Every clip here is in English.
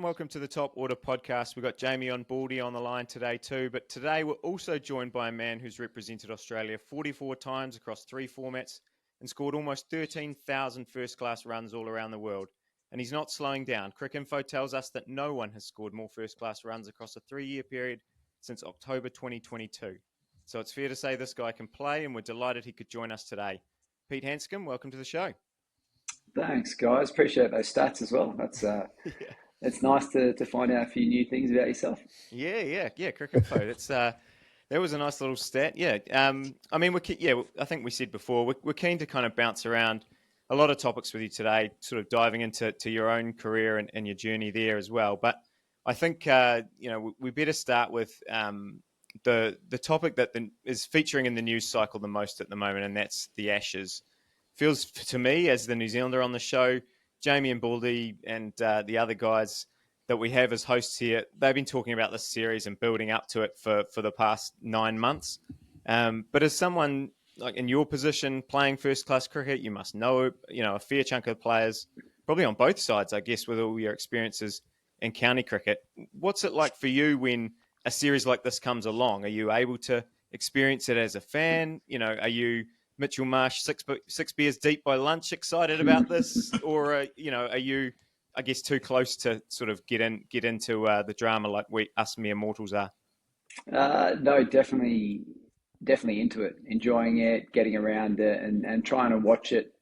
welcome to the Top Order podcast. We've got Jamie on, Baldy on the line today too, but today we're also joined by a man who's represented Australia 44 times across 3 formats and scored almost 13,000 first-class runs all around the world. And he's not slowing down. Cricinfo tells us that no one has scored more first-class runs across a 3-year period since October 2022. So it's fair to say this guy can play, and we're delighted he could join us today. Pete Handscomb, welcome to the show. Thanks, guys. Appreciate those stats as well. That's It's nice to find out a few new things about yourself. Yeah. Cricinfo. It's that was a nice little stat. Yeah. I mean, I think we said before we're keen to kind of bounce around a lot of topics with you today, sort of diving into your own career and your journey there as well. But I think we better start with the topic that is featuring in the news cycle the most at the moment, and that's the Ashes. Feels to me, as the New Zealander on the show, Jamie and Baldy and the other guys that we have as hosts here, they've been talking about this series and building up to it for the past 9 months. But as someone like in your position playing first-class cricket, you must know, a fair chunk of players, probably on both sides, I guess, with all your experiences in county cricket. What's it like for you when a series like this comes along? Are you able to experience it as a fan? Are you Mitchell Marsh, six beers deep by lunch, excited about this, or are you, I guess, too close to sort of get into the drama like us mere mortals are? No, definitely into it, enjoying it, getting around it, and trying to watch it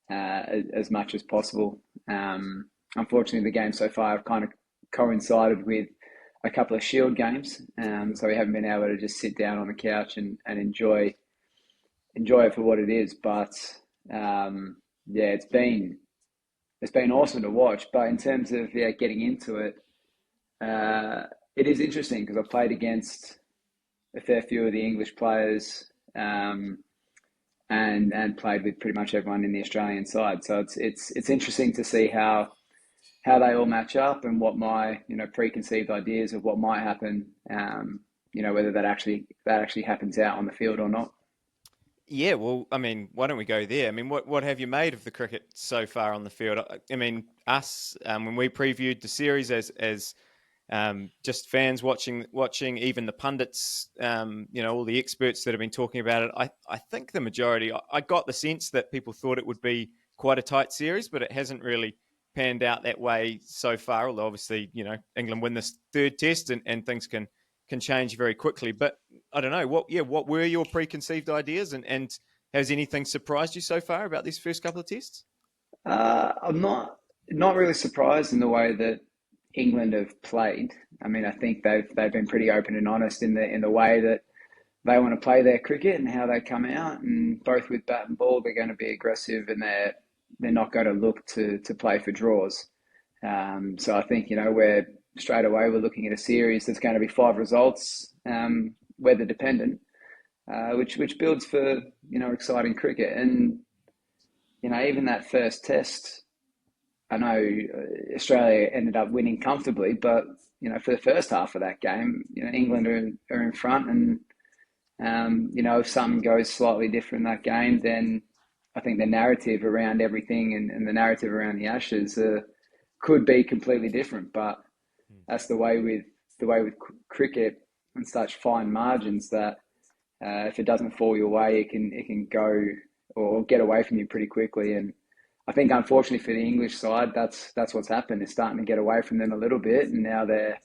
as much as possible. Unfortunately, the game so far have kind of coincided with a couple of Shield games, so we haven't been able to just sit down on the couch and enjoy it for what it is. But it's been awesome to watch. But in terms of getting into it, it is interesting because I've played against a fair few of the English players, and played with pretty much everyone in the Australian side. So it's interesting to see how they all match up and what my preconceived ideas of what might happen, whether that actually happens out on the field or not. Yeah, well, I mean, why don't we go there? I mean, what have you made of the cricket so far on the field? I mean, us, when we previewed the series as just fans watching, even the pundits, all the experts that have been talking about it, I think the majority, I got the sense that people thought it would be quite a tight series, but it hasn't really panned out that way so far, although obviously, England win this third test and things can change very quickly. But I don't know, what were your preconceived ideas, and has anything surprised you so far about these first couple of tests? I'm not really surprised in the way that England have played. I mean, I think they've been pretty open and honest in the way that they want to play their cricket and how they come out, and both with bat and ball, they're going to be aggressive, and they're not going to look to play for draws. So I think, we're looking at a series that's going to be 5 results, weather dependent, which builds for, exciting cricket. And, even that first test, I know Australia ended up winning comfortably, but, for the first half of that game, England are in front, and, if something goes slightly different in that game, then I think the narrative around everything and the narrative around the Ashes could be completely different. But that's the way with cricket and such fine margins that if it doesn't fall your way, it can go or get away from you pretty quickly. And I think, unfortunately for the English side, that's what's happened. It's starting to get away from them a little bit, and now their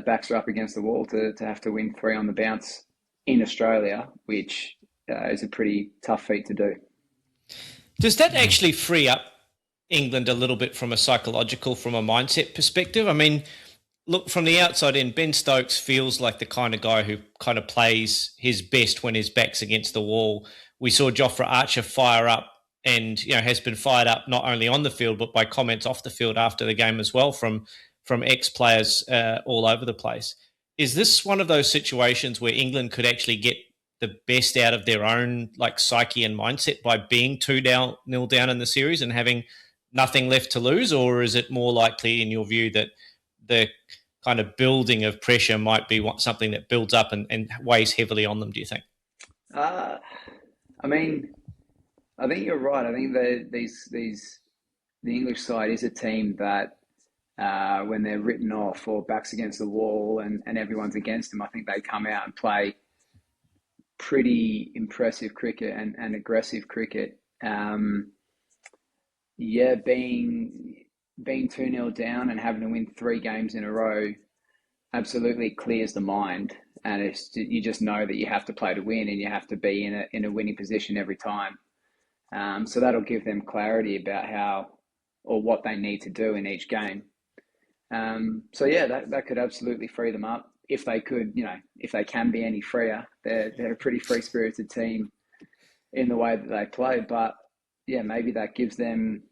backs are up against the wall to have to win 3 on the bounce in Australia, which is a pretty tough feat to do. Does that actually free up England a little bit from a mindset perspective? I mean, look, from the outside in, Ben Stokes feels like the kind of guy who kind of plays his best when his back's against the wall. We saw Jofra Archer fire up and, has been fired up not only on the field, but by comments off the field after the game as well from ex-players all over the place. Is this one of those situations where England could actually get the best out of their own psyche and mindset by being 2-0 down in the series and having nothing left to lose? Or is it more likely, in your view, that the kind of building of pressure might be something that builds up and weighs heavily on them, do you think? I mean, I think you're right. I think the English side is a team that when they're written off or backs against the wall and everyone's against them, I think they come out and play pretty impressive cricket and aggressive cricket. Being 2-0 down and having to win 3 games in a row absolutely clears the mind, and you just know that you have to play to win and you have to be in a winning position every time. So that'll give them clarity about how or what they need to do in each game. That could absolutely free them up if they could, if they can be any freer. They're a pretty free-spirited team in the way that they play, but maybe that gives them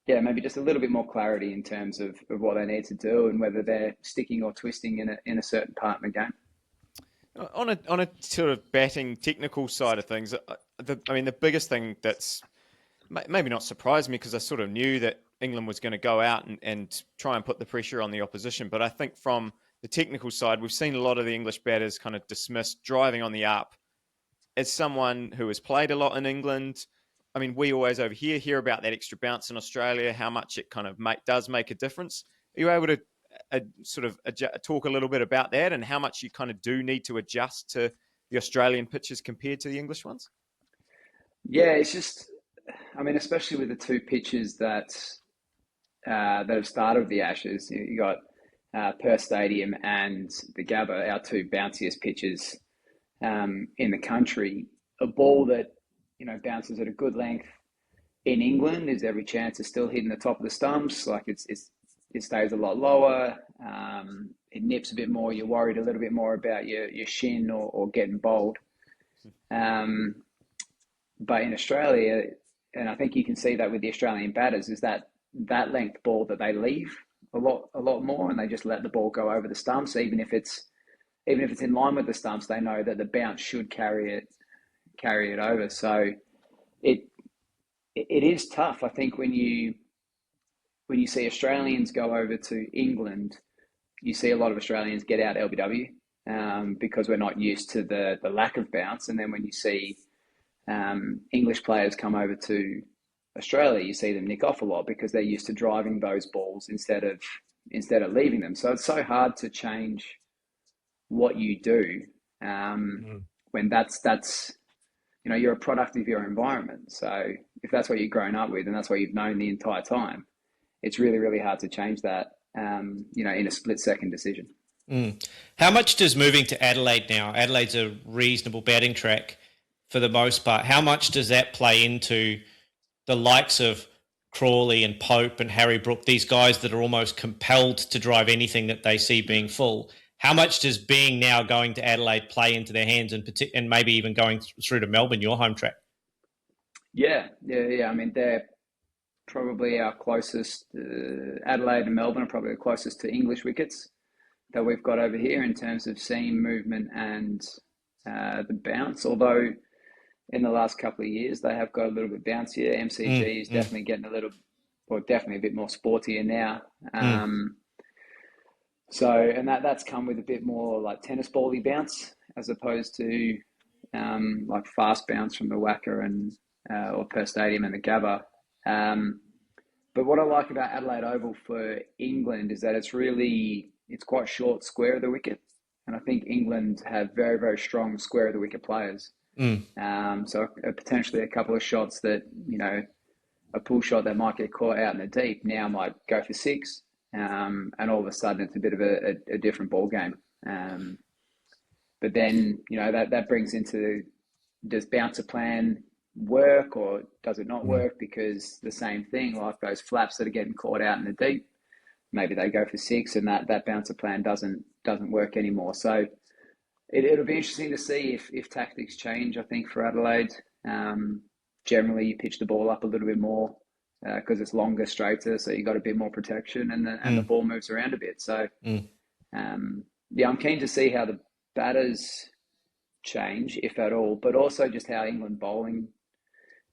maybe just a little bit more clarity in terms of what they need to do and whether they're sticking or twisting in a certain part of the game. On a sort of batting technical side of things, the biggest thing that's maybe not surprised me, because I sort of knew that England was going to go out and try and put the pressure on the opposition. But I think from the technical side, we've seen a lot of the English batters kind of dismiss driving on the up. As someone who has played a lot in England, I mean, we always over here hear about that extra bounce in Australia, how much it kind of does make a difference. Are you able to talk a little bit about that and how much you kind of do need to adjust to the Australian pitches compared to the English ones? Yeah, it's just, especially with the 2 pitches that have started the Ashes, you got Perth Stadium and the Gabba, our 2 bounciest pitches in the country. A ball that bounces at a good length in England is every chance it's still hitting the top of the stumps. Like it stays a lot lower. It nips a bit more. You're worried a little bit more about your shin or getting bowled. But in Australia, and I think you can see that with the Australian batters, is that length ball that they leave a lot more, and they just let the ball go over the stumps. Even if it's in line with the stumps, they know that the bounce should carry it over. So it is tough. I think when you see Australians go over to England, you see a lot of Australians get out LBW because we're not used to the lack of bounce. And then when you see English players come over to Australia, you see them nick off a lot because they're used to driving those balls instead of leaving them. So it's so hard to change what you do when that's you're a product of your environment. So if that's what you've grown up with and that's what you've known the entire time, it's really, really hard to change that, in a split-second decision. How much does moving to Adelaide now? Adelaide's a reasonable batting track for the most part. How much does that play into the likes of Crawley and Pope and Harry Brook, these guys that are almost compelled to drive anything that they see being full? How much does being now going to Adelaide play into their hands and maybe even going through to Melbourne, your home track? Yeah. They're probably our closest. Adelaide and Melbourne are probably the closest to English wickets that we've got over here in terms of seam movement and the bounce. Although in the last couple of years they have got a little bit bouncier. MCG is definitely getting definitely a bit more sportier now. And that's come with a bit more like tennis bally bounce as opposed to like fast bounce from the Wacker and or Perth Stadium and the Gabba. But what I like about Adelaide Oval for England is that it's quite short square of the wicket. And I think England have very, very strong square of the wicket players. So potentially a couple of shots that, a pull shot that might get caught out in the deep now might go for 6. And all of a sudden it's a bit of a different ball game. But then, that brings into, does bouncer plan work or does it not work? Because the same thing, like those flaps that are getting caught out in the deep, maybe they go for 6 and that bouncer plan doesn't work anymore. So it'll be interesting to see if tactics change. I think for Adelaide, generally you pitch the ball up a little bit more because it's longer, straighter, so you got a bit more protection and the ball moves around a bit. So I'm keen to see how the batters change, if at all, but also just how England bowling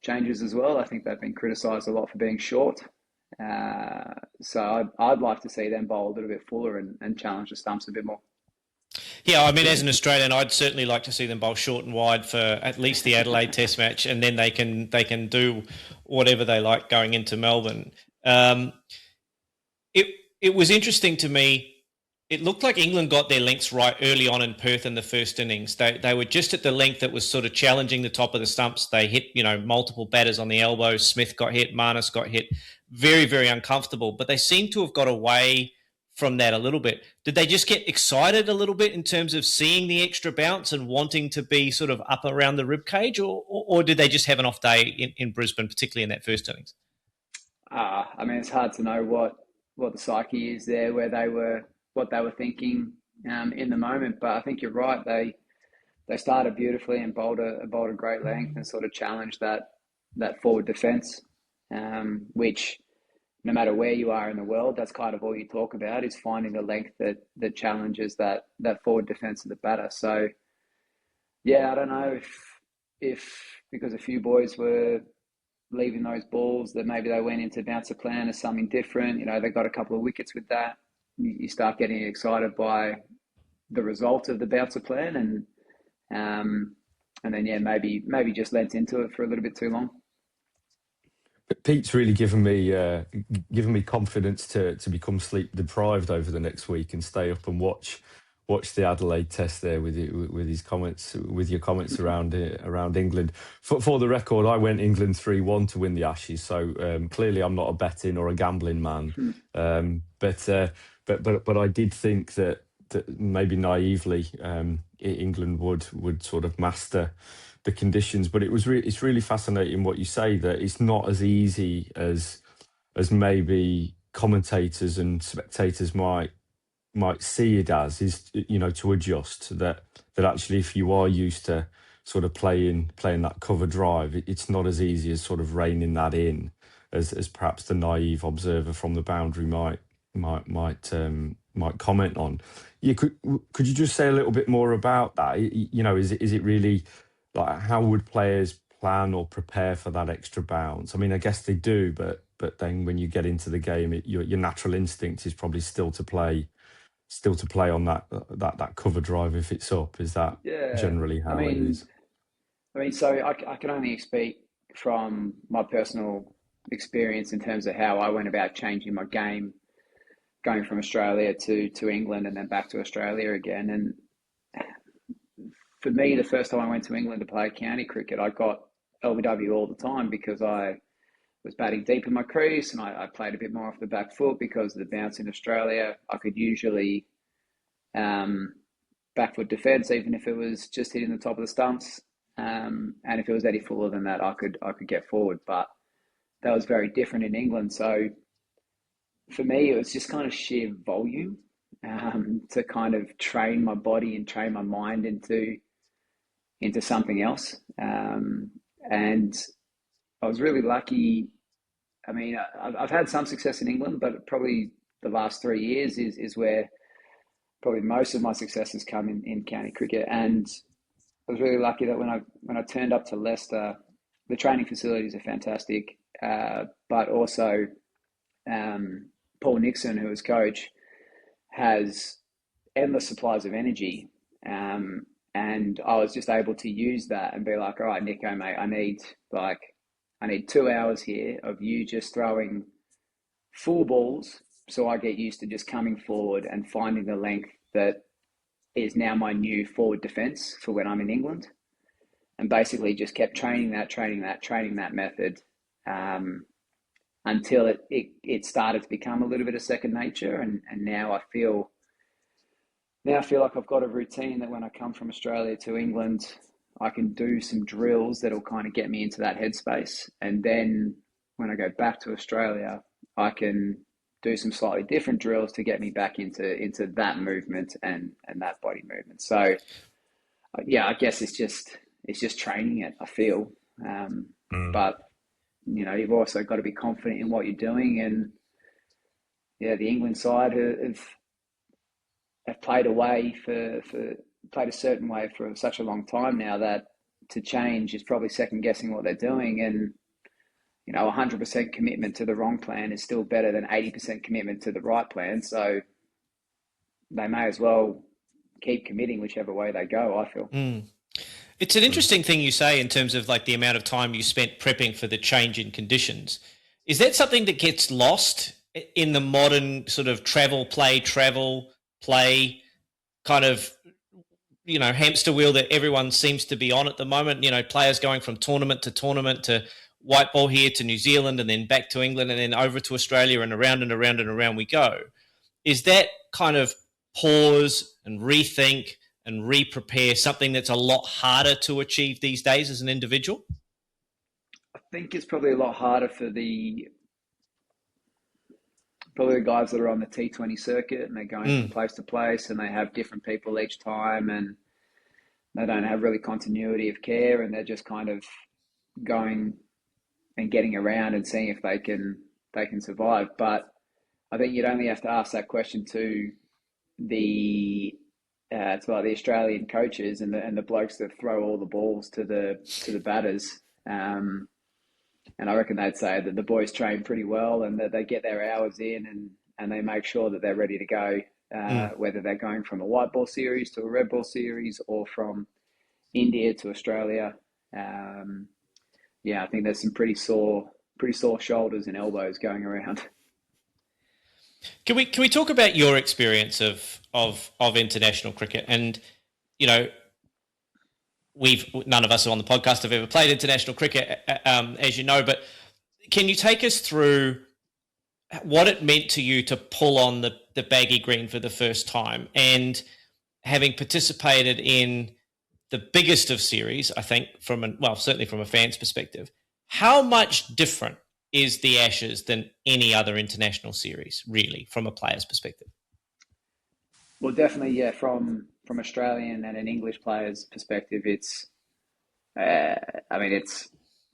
changes as well. I think they've been criticised a lot for being short. So I'd like to see them bowl a little bit fuller and challenge the stumps a bit more. Yeah, as an Australian, I'd certainly like to see them bowl short and wide for at least the Adelaide Test match, and then they can do whatever they like going into Melbourne. it was interesting to me. It looked like England got their lengths right early on in Perth in the first innings. They were just at the length that was sort of challenging the top of the stumps. They hit, multiple batters on the elbows. Smith got hit, Marnus got hit. Very, very uncomfortable. But they seem to have got away from that a little bit. Did they just get excited a little bit in terms of seeing the extra bounce and wanting to be sort of up around the ribcage, or did they just have an off day in Brisbane, particularly in that first innings? It's hard to know what the psyche is there, what they were thinking in the moment. But I think you're right. They started beautifully and bowled a great length and sort of challenged that forward defence, which no matter where you are in the world, that's kind of all you talk about, is finding the length that challenges that forward defence of the batter. So yeah, I don't know if because a few boys were leaving those balls that maybe they went into bouncer plan as something different. They got a couple of wickets with that. You start getting excited by the result of the bouncer plan, and then maybe just lent into it for a little bit too long. But Pete's really given me confidence to become sleep deprived over the next week and stay up and watch the Adelaide test there with his comments, with your comments around England. For the record, I went England 3-1 to win the Ashes, so clearly I'm not a betting or a gambling man. But I did think that maybe naively England would sort of master the conditions. But it's really fascinating what you say, that it's not as easy as maybe commentators and spectators might see it as, is to adjust that actually, if you are used to sort of playing that cover drive, it's not as easy as sort of reining that in as perhaps the naive observer from the boundary might comment on. Could you just say a little bit more about that? Is it really, like, how would players plan or prepare for that extra bounce? I mean, I guess they do, but then when you get into the game, your natural instinct is probably still to play on that cover drive if it's up. Is that generally how it is? So I can only speak from my personal experience in terms of how I went about changing my game, going from Australia to England and then back to Australia again. And for me, the first time I went to England to play county cricket, I got LBW all the time because I was batting deep in my crease and I played a bit more off the back foot because of the bounce in Australia. I could usually back foot defence, even if it was just hitting the top of the stumps. And if it was any fuller than that, I could get forward. But that was very different in England. So for me, it was just kind of sheer volume to kind of train my body and train my mind into something else. And I was really lucky. I mean, I've had some success in England, but probably the last 3 years is where probably most of my success has come in county cricket. And I was really lucky that when I turned up to Leicester, the training facilities are fantastic, but also Paul Nixon, who was coach, has endless supplies of energy. And I was just able to use that and be like, all right, Nico, mate, I need 2 hours here of you just throwing full balls, so I get used to just coming forward and finding the length that is now my new forward defence for when I'm in England. And basically just kept training that method until it started to become a little bit of second nature. And now I feel like I've got a routine that when I come from Australia to England, I can do some drills that'll kind of get me into that headspace. And then when I go back to Australia, I can do some slightly different drills to get me back into that movement and that body movement. So yeah, I guess it's just training it, I feel. But you've also got to be confident in what you're doing. And yeah, the England side have played played a certain way for such a long time now that to change is probably second guessing what they're doing. And 100% commitment to the wrong plan is still better than 80% commitment to the right plan. So they may as well keep committing whichever way they go, I feel. It's an interesting thing you say in terms of like the amount of time you spent prepping for the change in conditions. Is that something that gets lost in the modern sort of travel play kind of, hamster wheel that everyone seems to be on at the moment. Players going from tournament to white ball here to New Zealand and then back to England and then over to Australia and around and around and around we go. Is that kind of pause and rethink and re-prepare something that's a lot harder to achieve these days as an individual? I think it's probably a lot harder for probably the guys that are on the T20 circuit and they're going from place to place and they have different people each time and they don't have really continuity of care and they're just kind of going and getting around and seeing if they can survive. But I think you'd only have to ask that question to the Australian coaches and the blokes that throw all the balls to the batters. And I reckon they'd say that the boys train pretty well and that they get their hours in and they make sure that they're ready to go, whether they're going from a white ball series to a red ball series or from India to Australia. I think there's some pretty sore shoulders and elbows going around. Can we talk about your experience of international cricket? And none of us on the podcast have ever played international cricket, as you know, but can you take us through what it meant to you to pull on the Baggy Green for the first time and having participated in the biggest of series, I think, certainly from a fan's perspective, how much different is the Ashes than any other international series, really, from a player's perspective? Well, definitely, yeah. From Australian and an English player's perspective, it's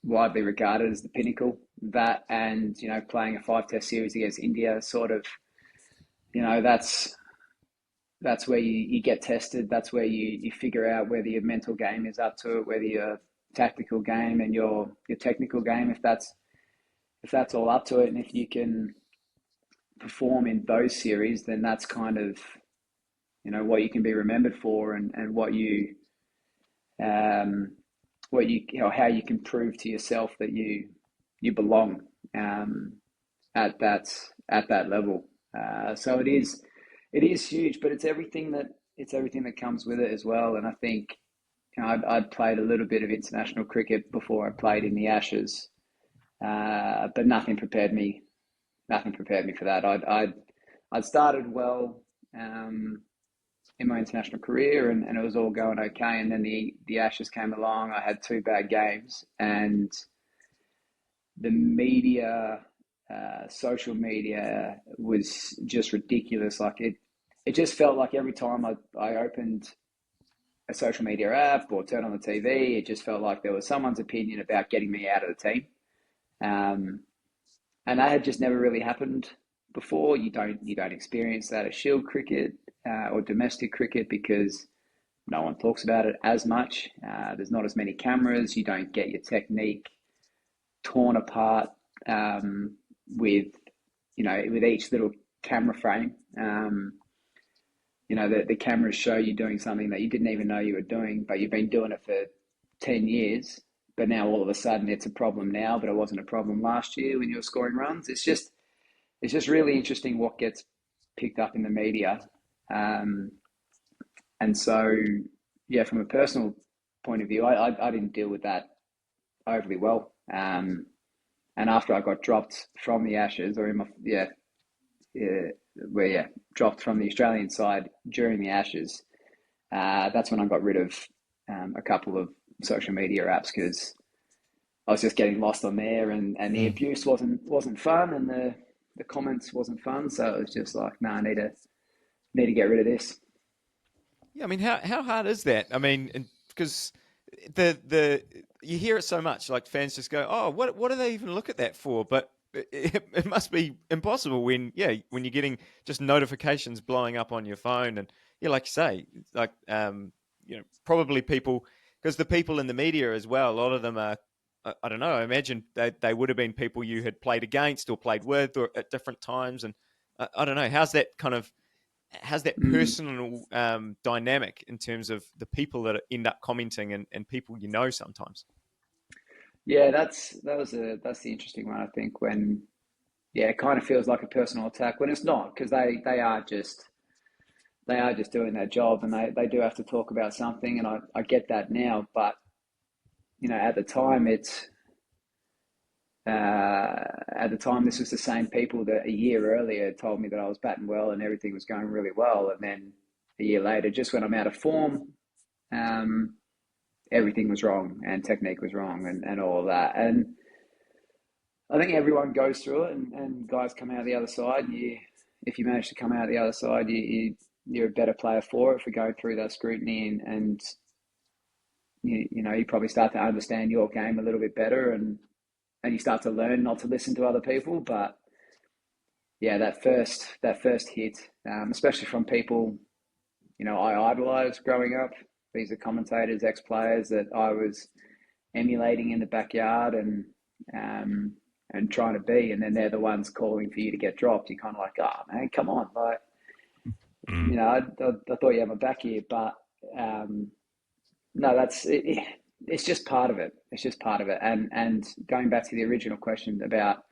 widely regarded as the pinnacle. That and playing a 5-test series against India, sort of, that's where you get tested. That's where you figure out whether your mental game is up to it, whether your tactical game and your technical game, if that's all up to it, and if you can perform in those series, then that's kind of what you can be remembered for, and how you can prove to yourself that you belong at that level. So it is huge, but it's everything that comes with it as well. And I think I'd played a little bit of international cricket before I played in the Ashes, but nothing prepared me for that. I'd started well in my international career and it was all going okay. And then the Ashes came along. I had 2 bad games and the media, social media was just ridiculous. Like it just felt like every time I opened a social media app or turned on the TV, it just felt like there was someone's opinion about getting me out of the team. And that had just never really happened before. You don't experience that at Shield cricket or domestic cricket because no one talks about it as much. There's not as many cameras. You don't get your technique torn apart with each little camera frame. The cameras show you doing something that you didn't even know you were doing, but you've been doing it for 10 years. But now all of a sudden it's a problem now, but it wasn't a problem last year when you were scoring runs. It's just really interesting what gets picked up in the media. And so, yeah, from a personal point of view, I didn't deal with that overly well. And after I got dropped from the Ashes, dropped from the Australian side during the Ashes, that's when I got rid of a couple of social media apps because I was just getting lost on there, and the abuse wasn't fun, and the comments wasn't fun. So it was just like, no, I need to get rid of this. Yeah, I mean, how hard is that? I mean, because the you hear it so much, like fans just go, oh, what do they even look at that for? But it must be impossible when you're getting just notifications blowing up on your phone, and like you say, like probably people, because the people in the media as well, a lot of them are, I don't know, I imagine they would have been people you had played against or played with or at different times, and I don't know, how's that personal dynamic in terms of the people that end up commenting and people sometimes? Yeah, that's the interesting one. I think when it kind of feels like a personal attack when it's not, because they are just doing their job, and they do have to talk about something, and I get that now, but at the time this was the same people that a year earlier told me that I was batting well and everything was going really well, and then a year later, just when I'm out of form, everything was wrong and technique was wrong and all of that. And I think everyone goes through it, and guys come out the other side. If you manage to come out the other side, you're a better player for it, for going through that scrutiny, and you probably start to understand your game a little bit better, and you start to learn not to listen to other people. But yeah, that first hit, especially from people I idolized growing up. These are commentators, ex-players that I was emulating in the backyard and trying to be, and then they're the ones calling for you to get dropped. You're kind of like, oh man, come on, like, I thought you had my back here, but no, that's it. It's just part of it. It's just part of it. And going back to the original question about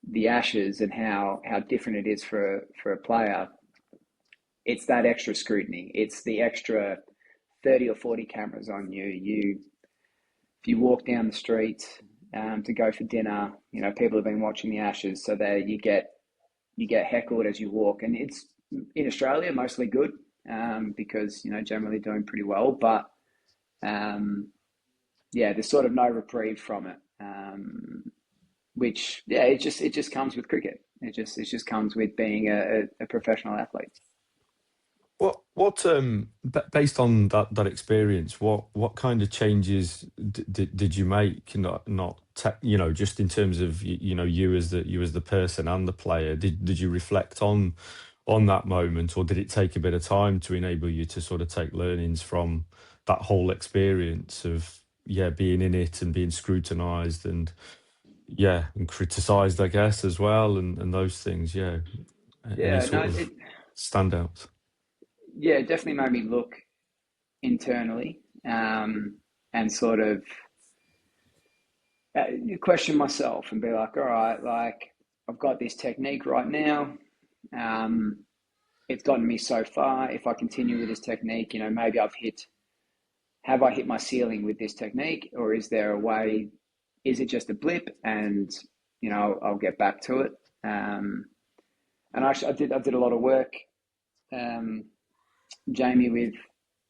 the Ashes and how different it is for a player, it's that extra scrutiny. It's the extra 30 or 40 cameras on you. If you walk down the street to go for dinner, people have been watching the Ashes, so there you get heckled as you walk, and it's in Australia mostly good because generally doing pretty well, but there's sort of no reprieve from it, which it just comes with cricket. It just comes with being a professional athlete. What based on that experience, what kind of changes did you make? Just in terms of you as the person and the player. Did you reflect on that moment, or did it take a bit of time to enable you to sort of take learnings from that whole experience of being in it and being scrutinised and criticised, I guess, as well, and those things? Any sort of standouts? Yeah, it definitely made me look internally and sort of question myself and be like, all right, like, I've got this technique right now. It's gotten me so far. If I continue with this technique, maybe have I hit my ceiling with this technique, or is there a way? Is it just a blip, and I'll get back to it? And actually, I did a lot of work, Jamie, with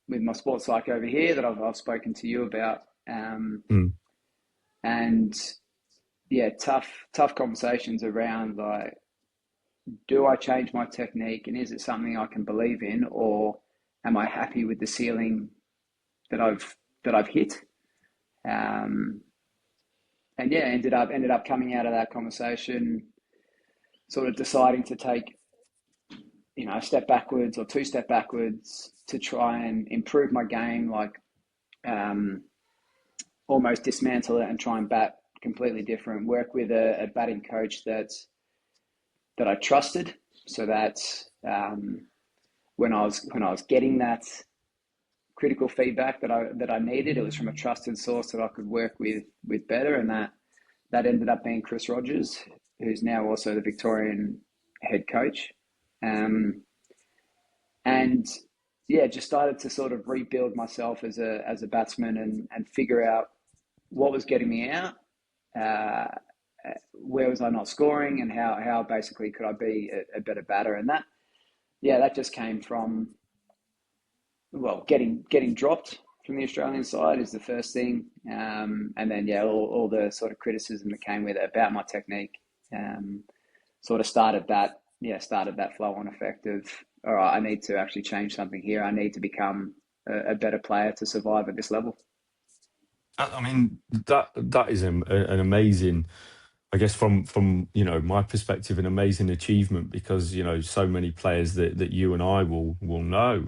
my sports psych over here that I've spoken to you about, and tough conversations around, like, do I change my technique, and is it something I can believe in, or am I happy with the ceiling that I've hit? Ended up coming out of that conversation, sort of deciding to take a step backwards or two step backwards to try and improve my game, like almost dismantle it and try and bat completely different. Work with a batting coach that I trusted, so that when I was getting that critical feedback that I needed, it was from a trusted source that I could work with better, and that ended up being Chris Rogers, who's now also the Victorian head coach. Just started to sort of rebuild myself as a batsman and figure out what was getting me out, where was I not scoring, and how basically could I be a better batter. And that just came from, getting dropped from the Australian side is the first thing, and then all the sort of criticism that came with it about my technique, sort of started that flow-on effect of, all right, I need to actually change something here. I need to become a better player to survive at this level. I mean, that is an amazing, I guess, from my perspective, an amazing achievement, because so many players that you and I will know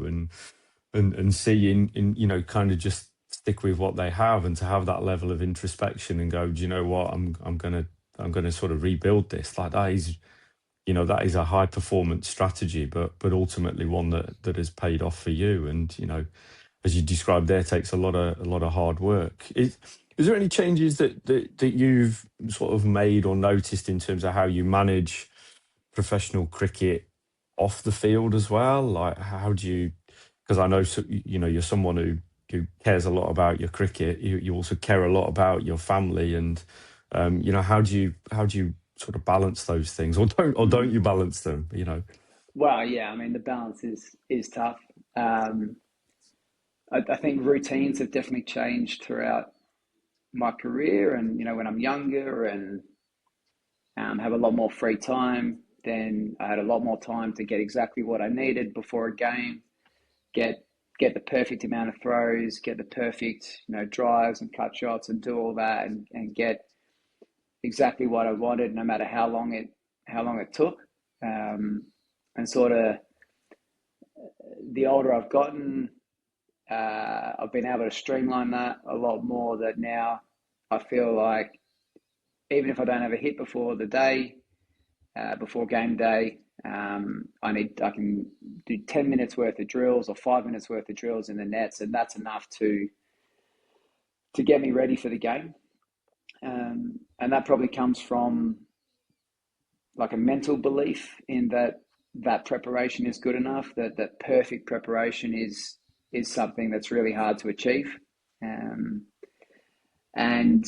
and see in kind of just stick with what they have, and to have that level of introspection and go, do you know what, I'm gonna sort of rebuild this. Like, that is a high performance strategy, but ultimately one that has paid off for you. And as you described there, takes a lot of hard work. Is there any changes that you've sort of made or noticed in terms of how you manage professional cricket off the field as well? Like, how do you? Because I know you're someone who cares a lot about your cricket. You also care a lot about your family, and how do you sort of balance those things, or don't you balance them? Well, yeah, I mean, the balance is tough. I think routines have definitely changed throughout my career, and when I'm younger and have a lot more free time, then I had a lot more time to get exactly what I needed before a game, get the perfect amount of throws, get the perfect drives and cut shots, and do all that, and get exactly what I wanted, no matter how long it took. And sort of the older I've gotten, I've been able to streamline that a lot more. That now I feel like even if I don't have a hit before the day, before game day, I can do 10 minutes worth of drills or 5 minutes worth of drills in the nets, and that's enough to get me ready for the game. And that probably comes from like a mental belief in that preparation is good enough, that perfect preparation is something that's really hard to achieve. And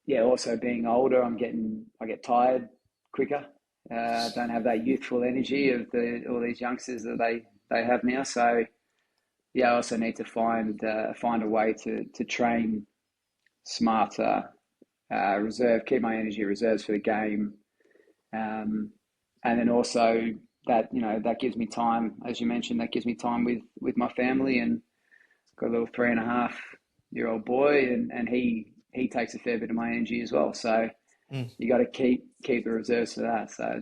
yeah, also being older, I get tired quicker. Don't have that youthful energy of all these youngsters that they have now. So yeah, I also need to find a way to train smarter, keep my energy reserves for the game, and then also that gives me time, as you mentioned, that gives me time with my family, and got a little 3.5-year-old boy, and he takes a fair bit of my energy as well. So you got to keep the reserves for that. So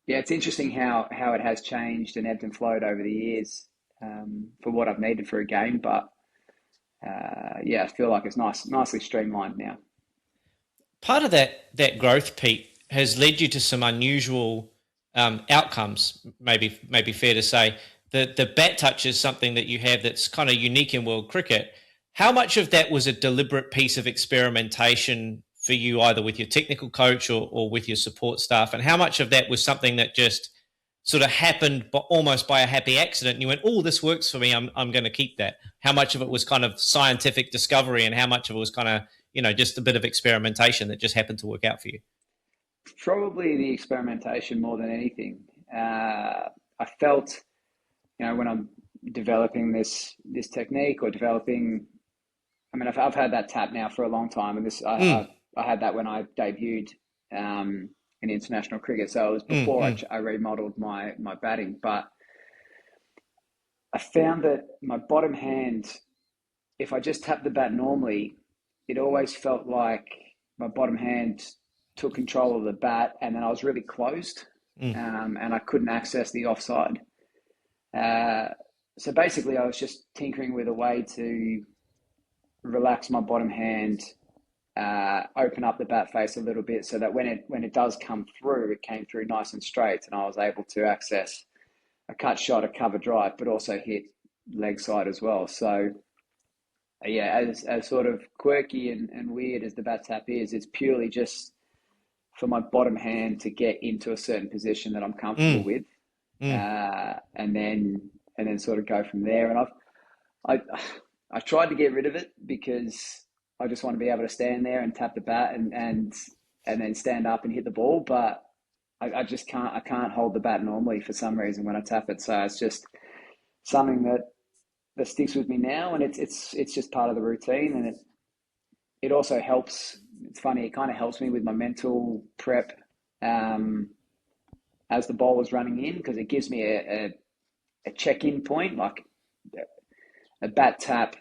it's interesting how it has changed and ebbed and flowed over the years for what I've needed for a game. But I feel like it's nicely streamlined now. Part of that growth, Pete, has led you to some unusual outcomes. Maybe fair to say the bat touch is something that you have that's kind of unique in world cricket. How much of that was a deliberate piece of experimentation for you, either with your technical coach or with your support staff? And how much of that was something that just sort of happened almost by a happy accident and you went, oh, this works for me, I'm going to keep that? How much of it was kind of scientific discovery, and how much of it was kind of, just a bit of experimentation that just happened to work out for you? Probably the experimentation more than anything. I felt, when I'm developing this technique or developing, I mean, I've had that tap now for a long time, and I had that when I debuted in international cricket. So it was before I remodeled my batting. But I found that my bottom hand, if I just tapped the bat normally, it always felt like my bottom hand took control of the bat, and then I was really closed, and I couldn't access the offside. So basically, I was just tinkering with a way to relax my bottom hand, open up the bat face a little bit, so that when it does come through, it came through nice and straight, and I was able to access a cut shot, a cover drive, but also hit leg side as well. So as sort of quirky and weird as the bat tap is, it's purely just for my bottom hand to get into a certain position that I'm comfortable with, and then sort of go from there. And I tried to get rid of it because I just want to be able to stand there and tap the bat and then stand up and hit the ball. But I just can't. I can't hold the bat normally for some reason when I tap it. So it's just something that sticks with me now, and it's just part of the routine, and it also helps. It's funny. It kind of helps me with my mental prep as the ball is running in, because it gives me a check-in point, like a bat tap,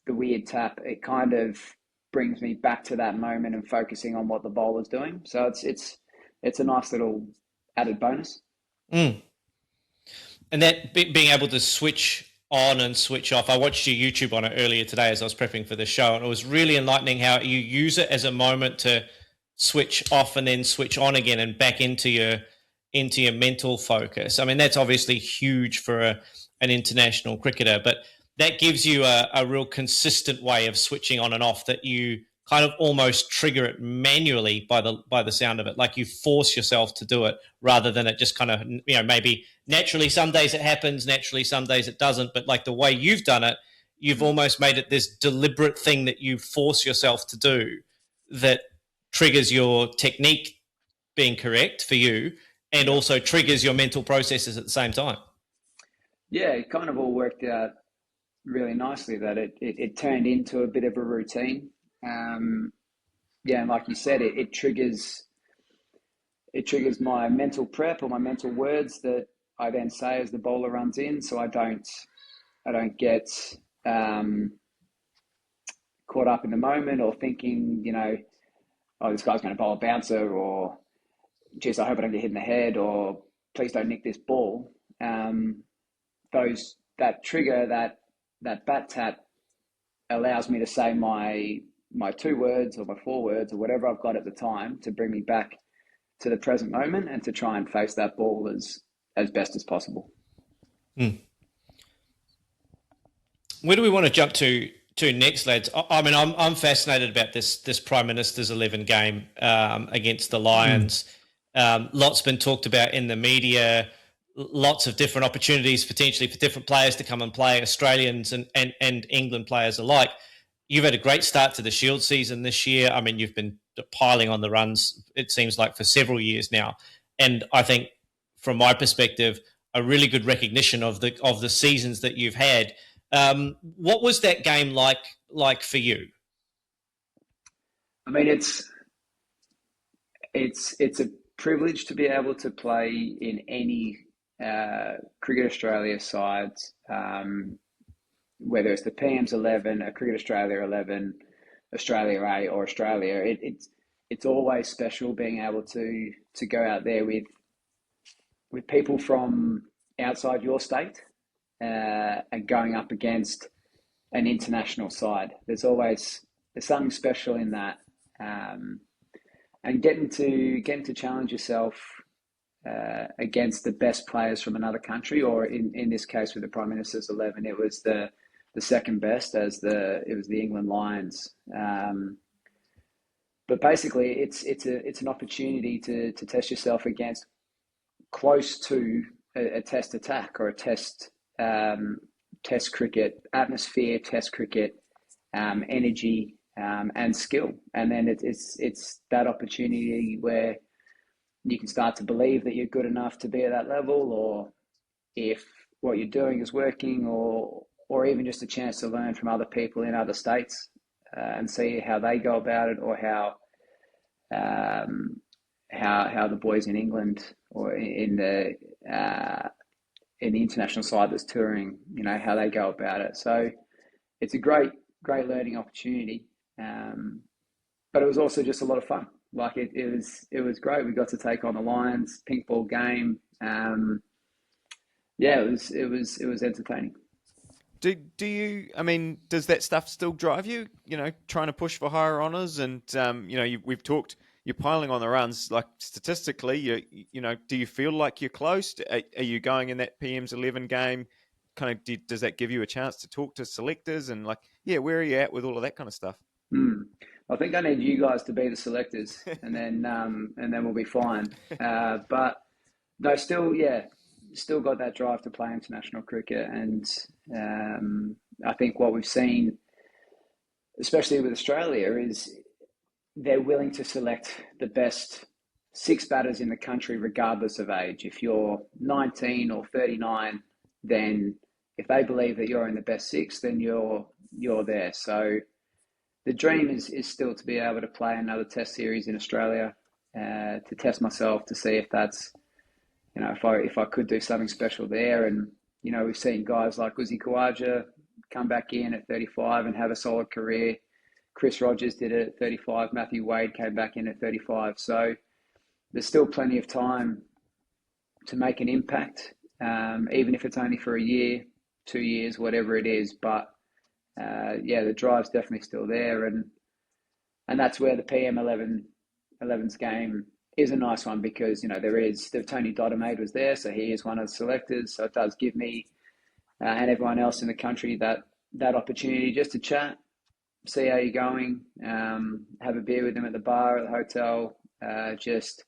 the weird tap. It kind of brings me back to that moment and focusing on what the bowler's doing. So it's a nice little added bonus. And that being able to switch on and switch off. I watched your YouTube on it earlier today as I was prepping for the show, and it was really enlightening how you use it as a moment to switch off and then switch on again and back into your mental focus. I mean, that's obviously huge for an international cricketer, but that gives you a real consistent way of switching on and off, that you kind of almost trigger it manually by the sound of it. Like you force yourself to do it rather than it just kind of, maybe naturally some days it happens, naturally some days it doesn't. But like the way you've done it, you've almost made it this deliberate thing that you force yourself to do that triggers your technique being correct for you and also triggers your mental processes at the same time. Yeah, it kind of all worked out really nicely, that it turned into a bit of a routine. And like you said, it triggers my mental prep or my mental words that I then say as the bowler runs in, so I don't get caught up in the moment or thinking, oh, this guy's going to bowl a bouncer, or geez, I hope I don't get hit in the head, or please don't nick this ball. That trigger, that bat tap allows me to say my 2 words or my 4 words or whatever I've got at the time to bring me back to the present moment and to try and face that ball as best as possible. Where do we want to jump to next, lads? I mean, I'm fascinated about this Prime Minister's 11 game against the Lions. Lots been talked about in the media. Lots of different opportunities potentially for different players to come and play, Australians and England players alike. You've had a great start to the Shield season this year. I mean, you've been piling on the runs, it seems like, for several years now. And I think, from my perspective, a really good recognition of the seasons that you've had. What was that game like for you? I mean, it's a privilege to be able to play in any Cricket Australia sides, whether it's the PM's 11, a Cricket Australia 11, Australia A, or Australia. It's always special being able to go out there with people from outside your state and going up against an international side. There's something special in that, and getting to challenge yourself against the best players from another country, or in this case with the Prime Minister's 11, it was the second best, it was the England Lions. But basically, it's an opportunity to test yourself against close to a test attack or a test cricket atmosphere, test cricket energy and skill, and then it's that opportunity where you can start to believe that you're good enough to be at that level, or if what you're doing is working, or even just a chance to learn from other people in other states and see how they go about it, or how the boys in England or in the international side that's touring, how they go about it. So it's a great learning opportunity, but it was also just a lot of fun. Like it was great. We got to take on the Lions, pink ball game. It was entertaining. Do you? I mean, does that stuff still drive you? Trying to push for higher honours, and we've talked. You're piling on the runs. Like statistically, do you feel like you're close? Are you going in that PM's 11 game? Kind of, does that give you a chance to talk to selectors and where are you at with all of that kind of stuff? I think I need you guys to be the selectors, and then we'll be fine. But no, still got that drive to play international cricket, and I think what we've seen, especially with Australia, is they're willing to select the best 6 batters in the country, regardless of age. If you're 19 or 39, then if they believe that you're in the best 6, then you're there. So the dream is still to be able to play another Test series in Australia, to test myself, to see if that's, if I could do something special there. And we've seen guys like Uzi Khawaja come back in at 35 and have a solid career. Chris Rogers did it at 35. Matthew Wade came back in at 35. So there's still plenty of time to make an impact, even if it's only for a year, 2 years, whatever it is. But the drive's definitely still there, and that's where the PM 11's game is a nice one, because Tony Dodemaide was there, so he is one of the selectors. So it does give me and everyone else in the country that that opportunity just to chat, see how you're going, have a beer with them at the bar, at the hotel, just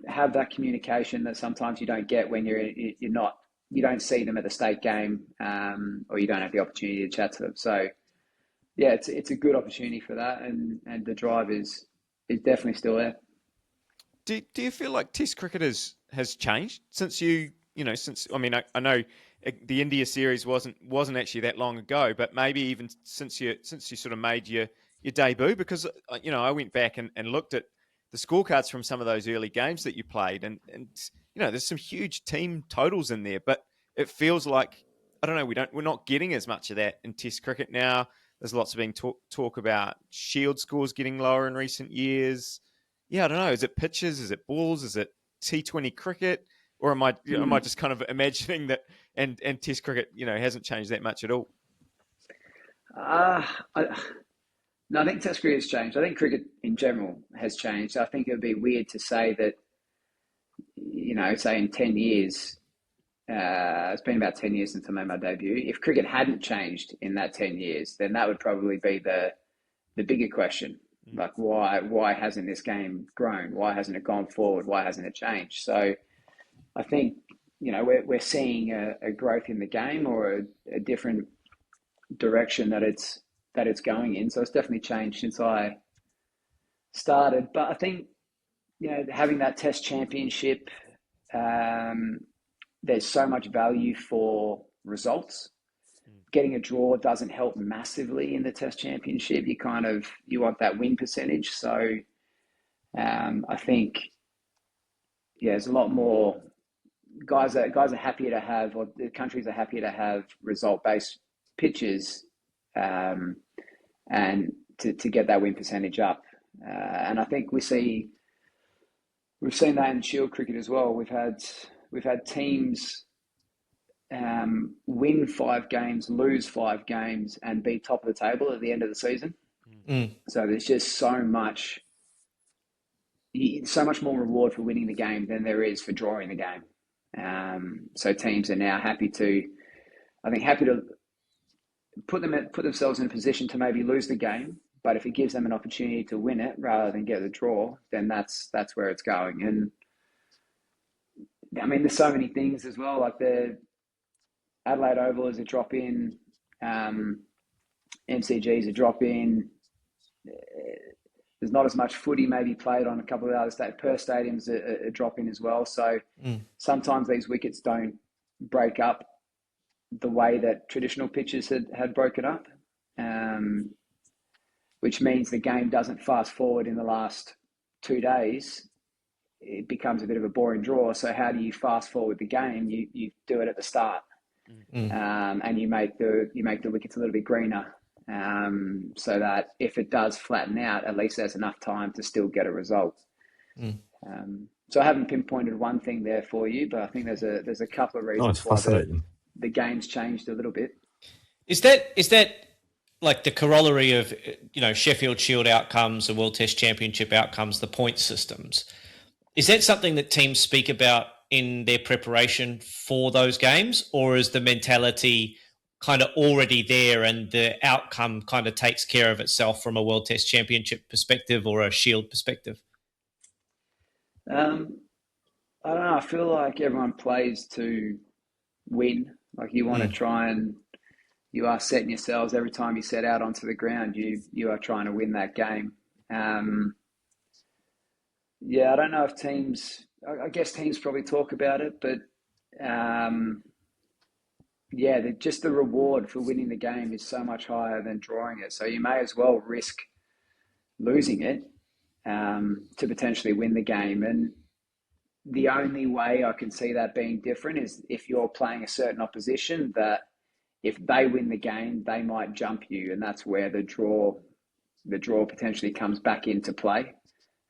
have that communication that sometimes you don't get when you don't see them at the state game, or you don't have the opportunity to chat to them. So yeah, it's a good opportunity for that, and the drive is definitely still there. Do you feel like Test cricket has changed since since I mean I know the India series wasn't actually that long ago, but maybe even since you sort of made your debut, because I went back and looked at the scorecards from some of those early games that you played, and there's some huge team totals in there, but it feels like, I don't know, we're not getting as much of that in Test cricket now. There's lots of being talk about Shield scores getting lower in recent years. Yeah, I don't know. Is it pitches? Is it balls? Is it T20 cricket? Or am I just kind of imagining that and Test cricket hasn't changed that much at all? No, I think Test cricket has changed. I think cricket in general has changed. I think it would be weird to say that, say in 10 years, it's been about 10 years since I made my debut. If cricket hadn't changed in that 10 years, then that would probably be the bigger question. Like, why hasn't this game grown? Why hasn't it gone forward? Why hasn't it changed? So I think, we're seeing a growth in the game, or a different direction that it's going in. So it's definitely changed since I started. But I think, having that Test championship, there's so much value for results. Getting a draw doesn't help massively in the Test championship. You want that win percentage. So I think, there's a lot more guys are happier to have, or the countries are happier to have result-based pitches, and to get that win percentage up. And I think we've seen that in Shield cricket as well. We've had teams win 5 games, lose 5 games, and be top of the table at the end of the season. So there's just so much more reward for winning the game than there is for drawing the game. So teams are now happy to put themselves in a position to maybe lose the game, but if it gives them an opportunity to win it rather than get the draw, then that's where it's going. And I mean, there's so many things as well, like the Adelaide Oval is a drop-in, MCG is a drop-in. There's not as much footy maybe played on a couple of the other Perth stadiums a drop-in as well. So sometimes these wickets don't break up the way that traditional pitches had broken up, which means the game doesn't fast forward in the last 2 days. It becomes a bit of a boring draw. So how do you fast forward the game? You do it at the start, and you make the wickets a little bit greener, so that if it does flatten out, at least there's enough time to still get a result. So I haven't pinpointed one thing there for you, but I think there's a couple of reasons why the game's changed a little bit. Is that like the corollary of Sheffield Shield outcomes, the World Test Championship outcomes, the point systems? Is that something that teams speak about in their preparation for those games, or is the mentality kind of already there and the outcome kind of takes care of itself from a World Test Championship perspective or a Shield perspective? I don't know. I feel like everyone plays to win. Like you want to try, and you are setting yourselves every time you set out onto the ground. You are trying to win that game. I don't know if teams. I guess teams probably talk about it, but just the reward for winning the game is so much higher than drawing it. So you may as well risk losing it to potentially win the game. And the only way I can see that being different is if you're playing a certain opposition that if they win the game, they might jump you, and that's where the draw potentially comes back into play.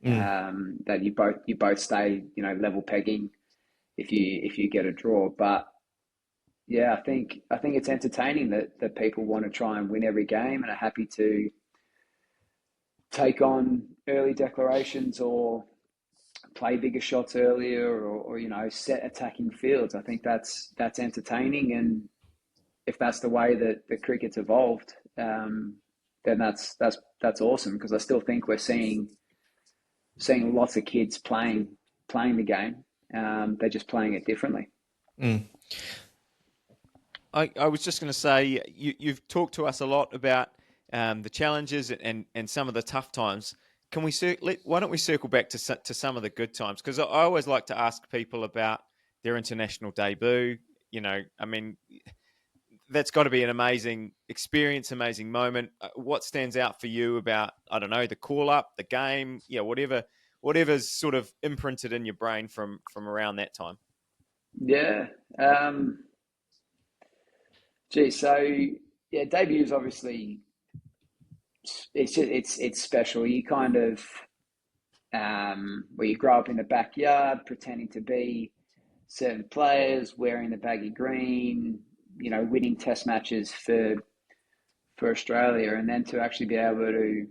That you both stay level pegging if you get a draw. But yeah, I think it's entertaining that people want to try and win every game and are happy to take on early declarations or play bigger shots earlier or set attacking fields. I think that's entertaining, and if that's the way that the cricket's evolved, then that's awesome, because I still think we're seeing lots of kids playing the game. They're just playing it differently. I was just going to say, you've talked to us a lot about the challenges and some of the tough times. Why don't we circle back to some of the good times? Because I always like to ask people about their international debut. I mean, that's got to be an amazing experience, amazing moment. What stands out for you about, I don't know, the call up, the game, whatever's sort of imprinted in your brain from around that time? Yeah. So yeah, debut is obviously, it's special. You kind of, where you grow up in the backyard, pretending to be certain players, wearing the baggy green, winning test matches for Australia, and then to actually be able to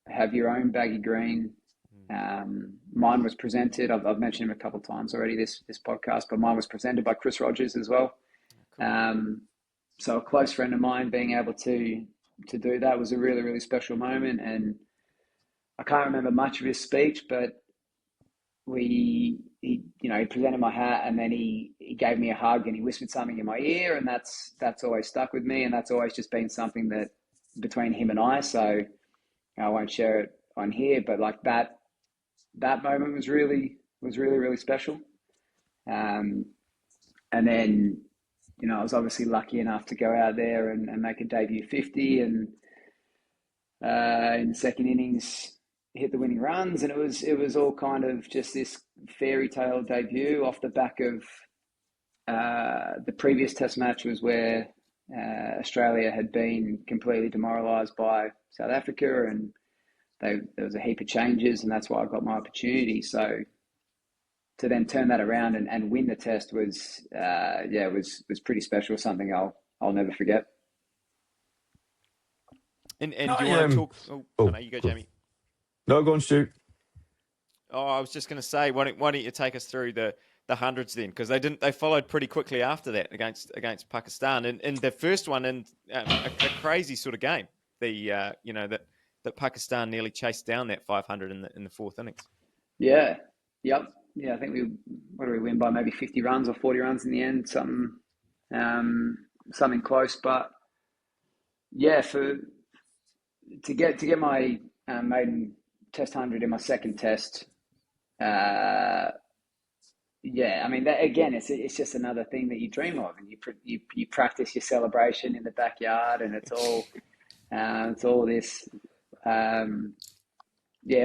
have your own baggy green. Mine was presented, I've mentioned him a couple of times already this podcast, but mine was presented by Chris Rogers as well. Cool. So a close friend of mine being able to do that was a really, really special moment. And I can't remember much of his speech, but he presented my hat, and then he gave me a hug and he whispered something in my ear, and that's always stuck with me, and that's always just been something that between him and I. So I won't share it on here, but like that moment was really, really special. And then, I was obviously lucky enough to go out there and make a debut 50, and in the second innings hit the winning runs, and it was all kind of just this fairy tale debut off the back of the previous test match was where Australia had been completely demoralised by South Africa, and there was a heap of changes, and that's why I got my opportunity. So to then turn that around and win the test was pretty special. Something I'll never forget. And do you want to talk? Oh, no, you go, Jamie. No, go on, Stu. Oh, I was just going to say, why don't you take us through the hundreds then? Because they followed pretty quickly after that against Pakistan, and the first one in a crazy sort of game. That Pakistan nearly chased down that 500 in the fourth innings. Yeah. Yep. Yeah, I think we win by maybe 50 runs or 40 runs in the end, something close. But yeah, to get my maiden test 100 in my second test, I mean, that, again, it's just another thing that you dream of, and you practice your celebration in the backyard, and it's all this.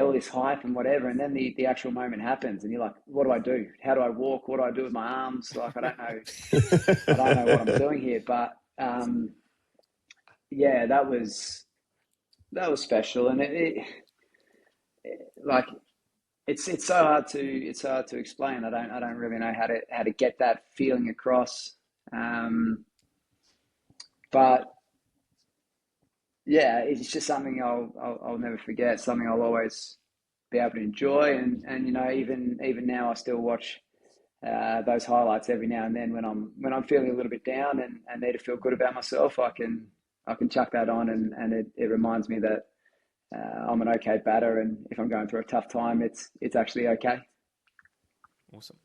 All this hype and whatever, and then the actual moment happens, and you're like, what do I do? How do I walk? What do I do with my arms? Like, I don't know what I'm doing here. But that was special, and it's so hard to explain. I don't really know how to get that feeling across. But yeah, it's just something I'll never forget. Something I'll always be able to enjoy, and even now I still watch those highlights every now and then when I'm feeling a little bit down and need to feel good about myself. I can chuck that on, and it reminds me that I'm an okay batter, and if I'm going through a tough time, it's actually okay. Awesome.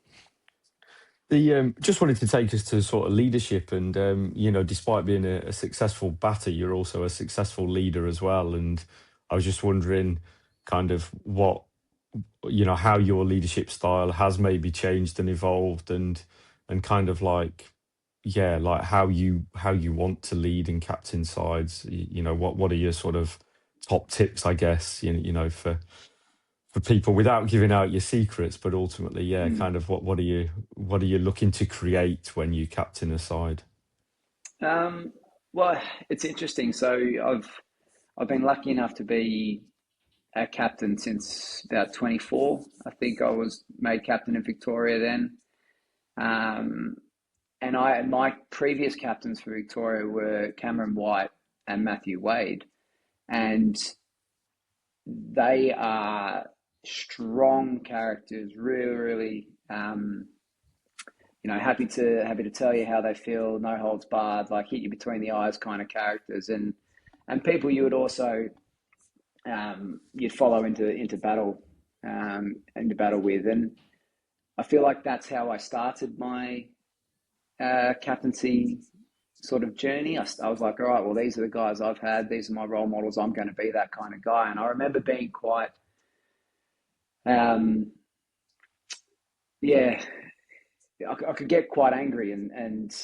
Just wanted to take us to sort of leadership, and despite being a successful batter, you're also a successful leader as well. And I was just wondering, kind of what, how your leadership style has maybe changed and evolved, and kind of like how you want to lead and captain sides. What are your sort of top tips, I guess, for people, without giving out your secrets, but ultimately, kind of what are you looking to create when you captain a side? Well, it's interesting. So I've been lucky enough to be a captain since about 24. I think I was made captain in Victoria then. And my previous captains for Victoria were Cameron White and Matthew Wade, and they are strong characters, really, really happy to tell you how they feel, no holds barred, like hit you between the eyes kind of characters, and people you would also you'd follow into battle with, and I feel like that's how I started my captaincy sort of journey. I was like, all right, well, these are the guys I've had. These are my role models. I'm going to be that kind of guy. And I remember being quite, yeah, I could get quite angry and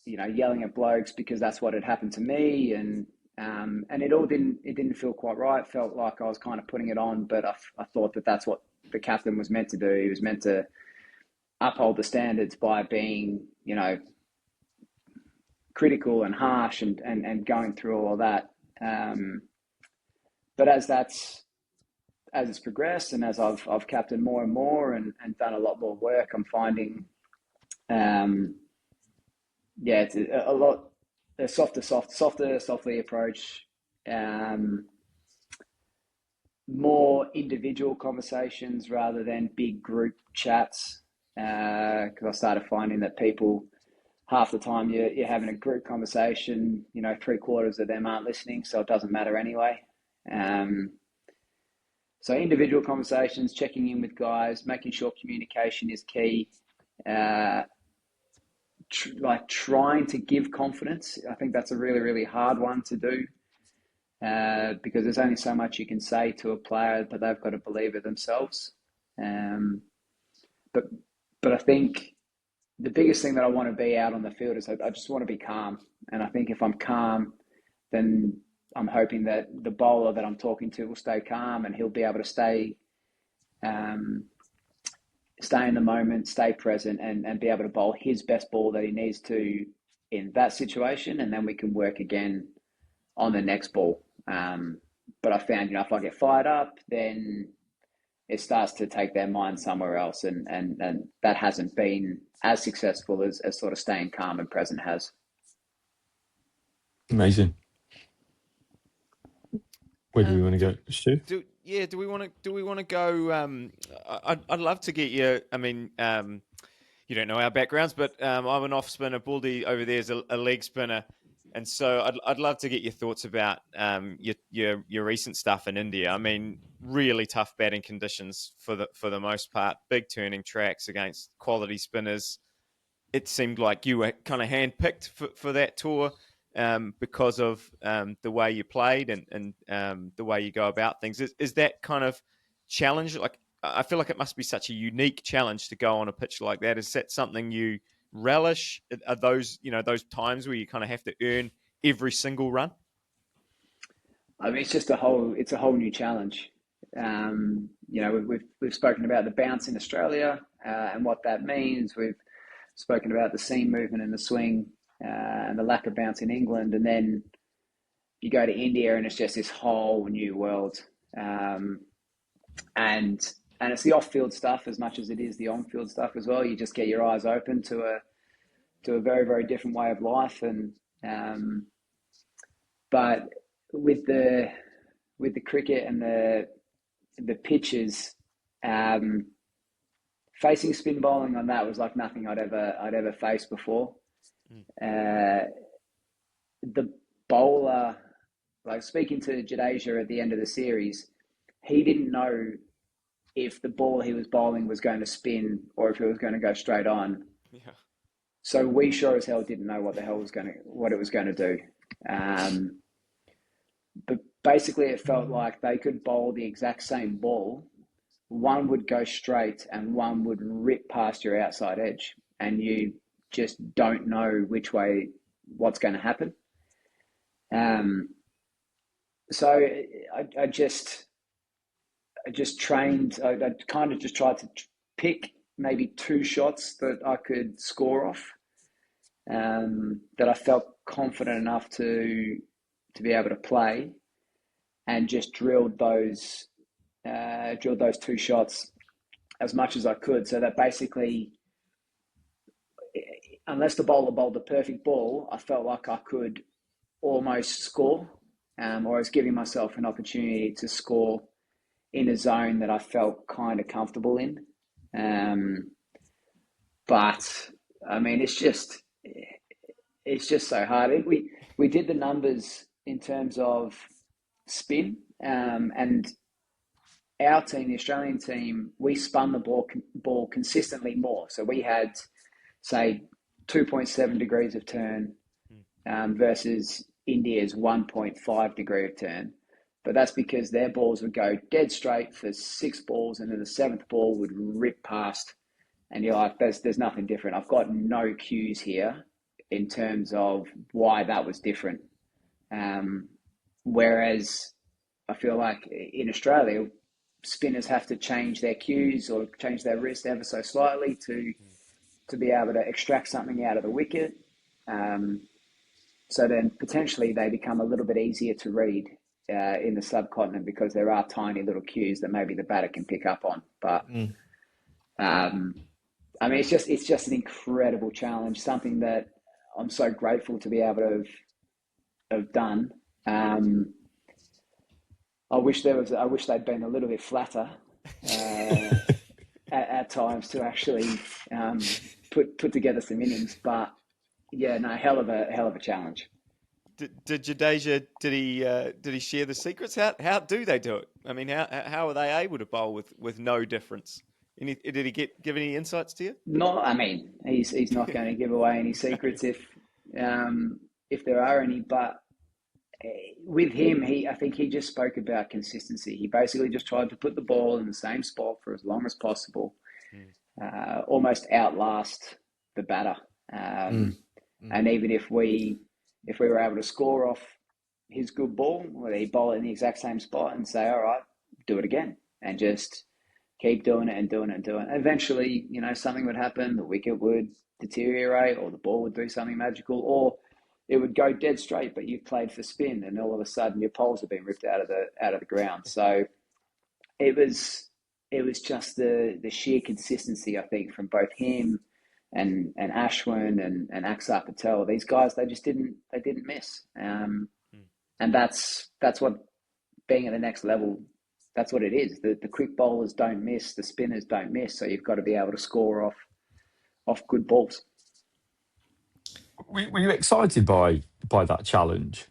yelling at blokes because that's what had happened to me, and it didn't feel quite right. It felt like I was kind of putting it on, but I thought that that's what the captain was meant to do. He was meant to uphold the standards by being, critical and harsh and going through all of that. But as it's progressed, and as I've captained more and more and done a lot more work, I'm finding, it's a lot a softly approach, more individual conversations rather than big group chats. Because I started finding that people, half the time you're having a group conversation, 3/4 of them aren't listening, so it doesn't matter anyway. So individual conversations, checking in with guys, making sure communication is key. Trying to give confidence. I think that's a really, really hard one to do, because there's only so much you can say to a player, but they've got to believe it themselves. But I think the biggest thing that I want to be out on the field is I just want to be calm. And I think if I'm calm, then I'm hoping that the bowler that I'm talking to will stay calm, and he'll be able to stay in the moment, stay present, and be able to bowl his best ball that he needs to in that situation. And then we can work again on the next ball. But I found, if I get fired up, then it starts to take their mind somewhere else. And that hasn't been as successful as sort of staying calm and present has. Amazing. Where do we want to go, Stu? Do we want to go? I'd love to get you. I mean, you don't know our backgrounds, but I'm an off spinner. Baldy over there is a leg spinner, and so I'd love to get your thoughts about your recent stuff in India. I mean, really tough batting conditions for the most part. Big turning tracks against quality spinners. It seemed like you were kind of handpicked for that tour. Because of the way you played and the way you go about things. Is that kind of challenge? Like, I feel like it must be such a unique challenge to go on a pitch like that. Is that something you relish? Are those, those times where you kind of have to earn every single run? I mean, it's a whole new challenge. We've spoken about the bounce in Australia and what that means. We've spoken about the seam movement and the swing, and the lack of bounce in England, and then you go to India and it's just this whole new world. And it's the off-field stuff as much as it is the on-field stuff as well. You just get your eyes open to a very, very different way of life. And but with the cricket and the pitches, facing spin bowling on that was like nothing I'd ever faced before. The bowler, like speaking to Jadeja at the end of the series, he didn't know if the ball he was bowling was going to spin or if it was going to go straight on. Yeah. So we sure as hell didn't know what it was going to do. But basically it felt like they could bowl the exact same ball. One would go straight and one would rip past your outside edge, and you just don't know what's going to happen. So I just trained. I kind of just tried to pick maybe 2 shots that I could score off, that I felt confident enough to be able to play, and just drilled those 2 shots as much as I could, so that basically, unless the bowler bowled the perfect ball, I felt like I could almost score, or I was giving myself an opportunity to score in a zone that I felt kind of comfortable in. But I mean, it's just so hard. We did the numbers in terms of spin, and our team, the Australian team, we spun the ball consistently more. So we had, say, 2.7 degrees of turn versus India's 1.5 degree of turn. But that's because their balls would go dead straight for 6 balls, and then the 7th ball would rip past. And you're like, there's nothing different. I've got no cues here in terms of why that was different. Whereas I feel like in Australia, spinners have to change their cues or change their wrist ever so slightly to be able to extract something out of the wicket. So then potentially they become a little bit easier to read in the subcontinent because there are tiny little cues that maybe the batter can pick up on. But I mean, it's just an incredible challenge, something that I'm so grateful to be able to have done. I wish they'd been a little bit flatter at times to actually put together some innings. But yeah, no, hell of a challenge. Did Jadeja, did he share the secrets? How do they do it? I mean, how are they able to bowl with no difference? Did he give any insights to you? No, I mean, he's not going to give away any secrets if there are any. But with him, I think he just spoke about consistency. He basically just tried to put the ball in the same spot for as long as possible, almost outlast the batter. And even if we were able to score off his good ball, where he bowl it in the exact same spot and say, all right, do it again, and just keep doing it and doing it and doing it. Eventually, something would happen, the wicket would deteriorate, or the ball would do something magical, or it would go dead straight, but you've played for spin, and all of a sudden your poles have been ripped out of the ground. So it was just the sheer consistency, I think, from both him and Ashwin and Axar Patel. These guys, they didn't miss. And that's what being at the next level, that's what it is. The quick bowlers don't miss, the spinners don't miss. So you've got to be able to score off good balls. Were you excited by that challenge?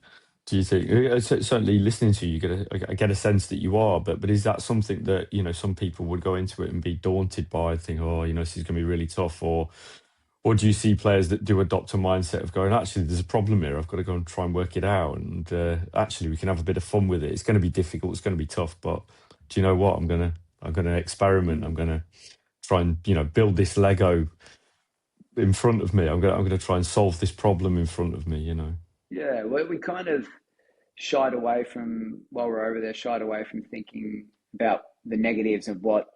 Do you think? Certainly, listening to you, I get a sense that you are. But is that something that some people would go into it and be daunted by? Think, this is going to be really tough, or do you see players that do adopt a mindset of going, actually, there's a problem here. I've got to go and try and work it out, and actually, we can have a bit of fun with it. It's going to be difficult. It's going to be tough, but do you know what? I'm gonna experiment. I'm gonna try and build this Lego in front of me. I'm gonna try and solve this problem in front of me. Yeah, we kind of shied away from, while we're over there, thinking about the negatives of what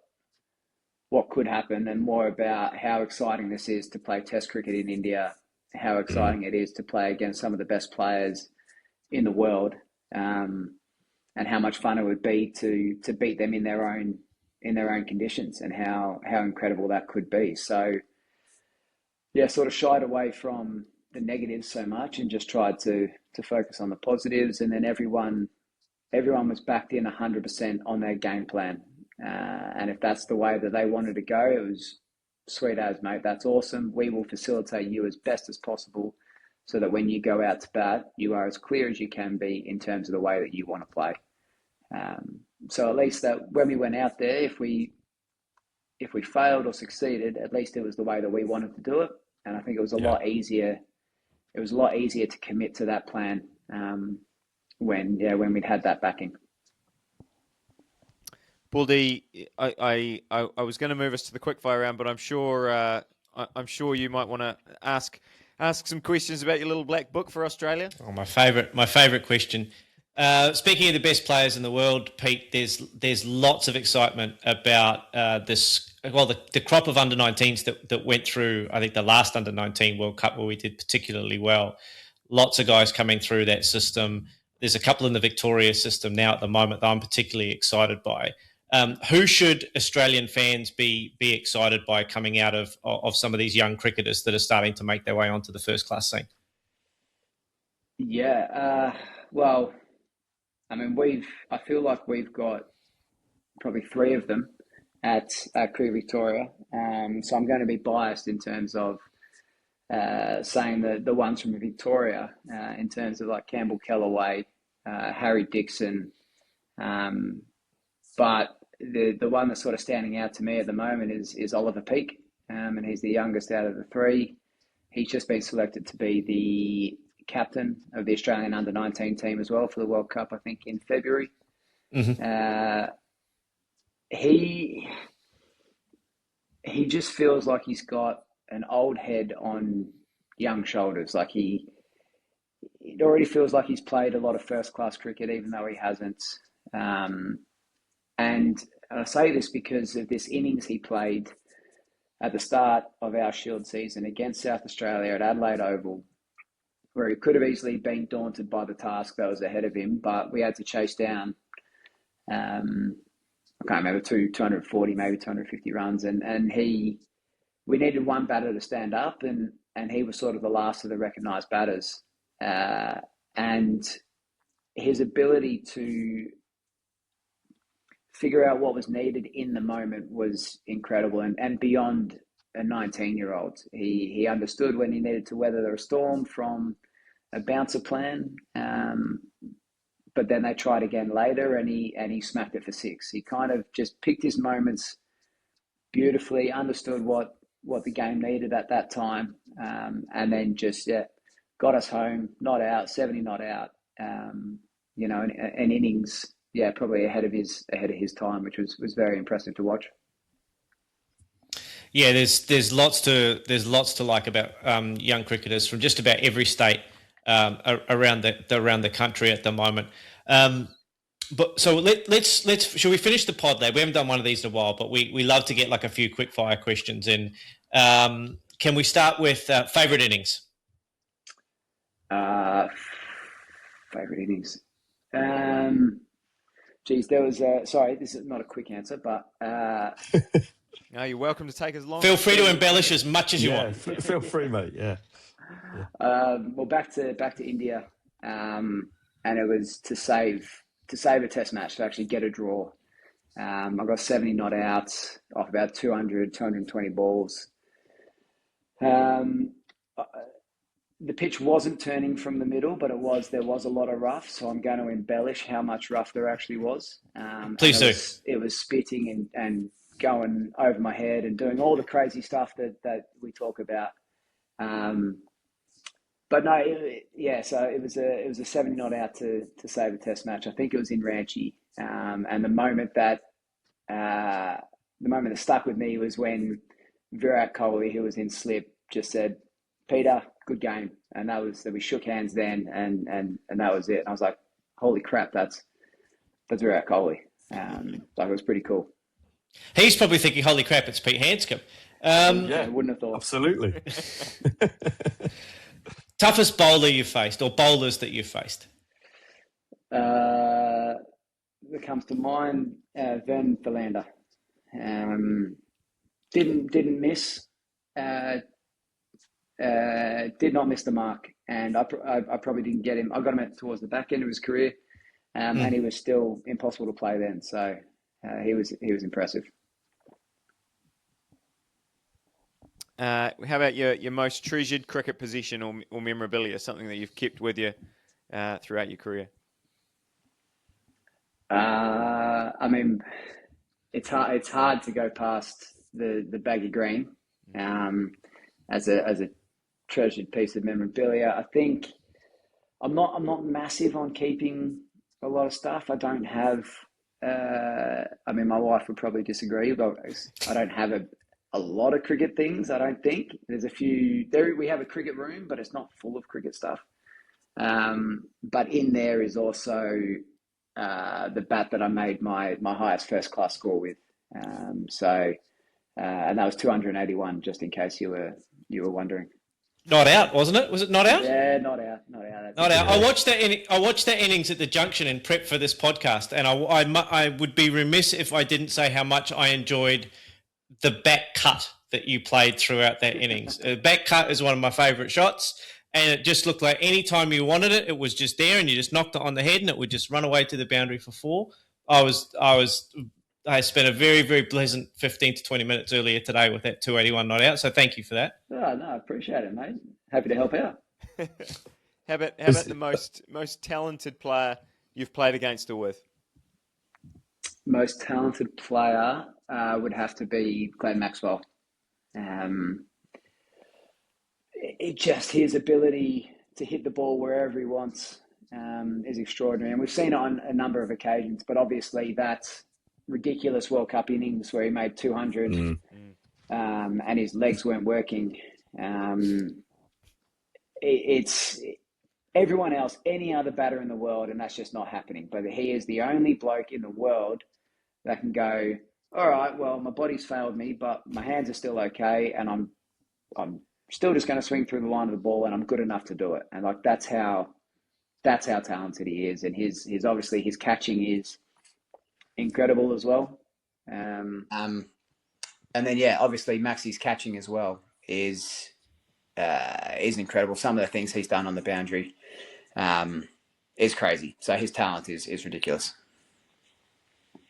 could happen, and more about how exciting this is to play Test cricket in India, how exciting it is to play against some of the best players in the world, and how much fun it would be to beat them in their own conditions, and how incredible that could be. So yeah, sort of shied away from the negatives so much and just tried to focus on the positives. And then everyone was backed in 100% on their game plan. And if that's the way that they wanted to go, it was sweet as, mate. That's awesome. We will facilitate you as best as possible so that when you go out to bat, you are as clear as you can be in terms of the way that you want to play. So at least that when we went out there, if we failed or succeeded, at least it was the way that we wanted to do it. And I think it was a lot easier. It was a lot easier to commit to that plan when we'd had that backing. Baldy, I was going to move us to the quickfire round, but I'm sure you might want to ask some questions about your little black book for Australia. Oh, my favourite question. Speaking of the best players in the world, Pete, there's lots of excitement about this. Well, the crop of under-19s that went through, I think, the last under-19 World Cup where we did particularly well. Lots of guys coming through that system. There's a couple in the Victoria system now at the moment that I'm particularly excited by. Who should Australian fans be excited by coming out of some of these young cricketers that are starting to make their way onto the first-class scene? Yeah, well, I mean, I feel like we've got probably 3 of them at Cricket Victoria. So I'm going to be biased in terms of saying the ones from Victoria in terms of like Campbell Kellaway, Harry Dixon, but the one that's sort of standing out to me at the moment is Oliver Peake, and he's the youngest out of the three. He's just been selected to be the captain of the Australian under-19 team as well for the World Cup, I think, in February. Mm-hmm. He just feels like he's got an old head on young shoulders. Like it already feels like he's played a lot of first-class cricket, even though he hasn't. And I say this because of this innings he played at the start of our Shield season against South Australia at Adelaide Oval, where he could have easily been daunted by the task that was ahead of him, but we had to chase down, I can't remember, 240, maybe 250 runs, and we needed one batter to stand up, and he was sort of the last of the recognised batters, and his ability to figure out what was needed in the moment was incredible, and beyond a 19-year-old. He understood when he needed to weather a storm from a bouncer plan, but then they tried again later, and he smacked it for six. He kind of just picked his moments beautifully, understood what the game needed at that time, and then just got us home, not out, 70 not out. An innings, probably ahead of his time, which was very impressive to watch. Yeah, there's lots to like about young cricketers from just about every state around the country at the moment. But so let's should we finish the pod there? We haven't done one of these in a while, but we love to get like a few quick fire questions in. Can we start with favourite innings? Favourite innings. There was sorry, this is not a quick answer, but no, you're welcome to take as long. Feel free to embellish as much as you want. Feel free, mate. Yeah. Well, back to India, and it was to save a test match, to actually get a draw. I got 70 not out off about 220 balls. The pitch wasn't turning from the middle, but there was a lot of rough, so I'm going to embellish how much rough there actually was. Please do. It was spitting and going over my head and doing all the crazy stuff that we talk about. But no, so it was a 70 not out to save a test match. I think it was in Ranchi, and the moment that stuck with me was when Virat Kohli, who was in slip, just said, "Peter, good game," and we shook hands then, and that was it. And I was like, "Holy crap, that's Virat Kohli." It was pretty cool. He's probably thinking, "Holy crap, it's Pete Handscomb." I wouldn't have thought. Absolutely. Toughest bowler you faced, or bowlers that you faced? That comes to mind, Vern Philander. Didn't miss. Did not miss the mark, and I probably didn't get him. I got him towards the back end of his career, and he was still impossible to play then. So he was impressive. How about your most treasured cricket position or memorabilia, something that you've kept with you throughout your career? I mean, it's hard to go past the Baggy Green as a treasured piece of memorabilia. I think I'm not massive on keeping a lot of stuff. I don't have. I mean, my wife would probably disagree, but I don't have a lot of cricket things. I don't think there's a few there. We have a cricket room, but it's not full of cricket stuff. But in there is also the bat that I made my highest first class score with. And that was 281. Just in case you were wondering. Not out, wasn't it? Was it not out? Yeah, not out. Not out. I watched that innings at the Junction in prep for this podcast, and I would be remiss if I didn't say how much I enjoyed the back cut that you played throughout that innings. Back cut is one of my favourite shots, and it just looked like any time you wanted it, it was just there, and you just knocked it on the head, and it would just run away to the boundary for four. I was I spent a very, very pleasant 15 to 20 minutes earlier today with that 281 not out. So thank you for that. Oh, no, I appreciate it, mate. Happy to help out. How about the most talented player you've played against or with? Most talented player would have to be Glenn Maxwell. His ability to hit the ball wherever he wants is extraordinary. And we've seen it on a number of occasions, but obviously that ridiculous World Cup innings where he made 200 and his legs weren't working. It's everyone else, any other batter in the world, and that's just not happening. But he is the only bloke in the world that can go, all right, well, my body's failed me, but my hands are still okay, and I'm still just going to swing through the line of the ball, and I'm good enough to do it. And like that's how talented he is, and his obviously his catching is incredible as well. And then obviously Maxi's catching as well is incredible. Some of the things he's done on the boundary is crazy. So his talent is ridiculous.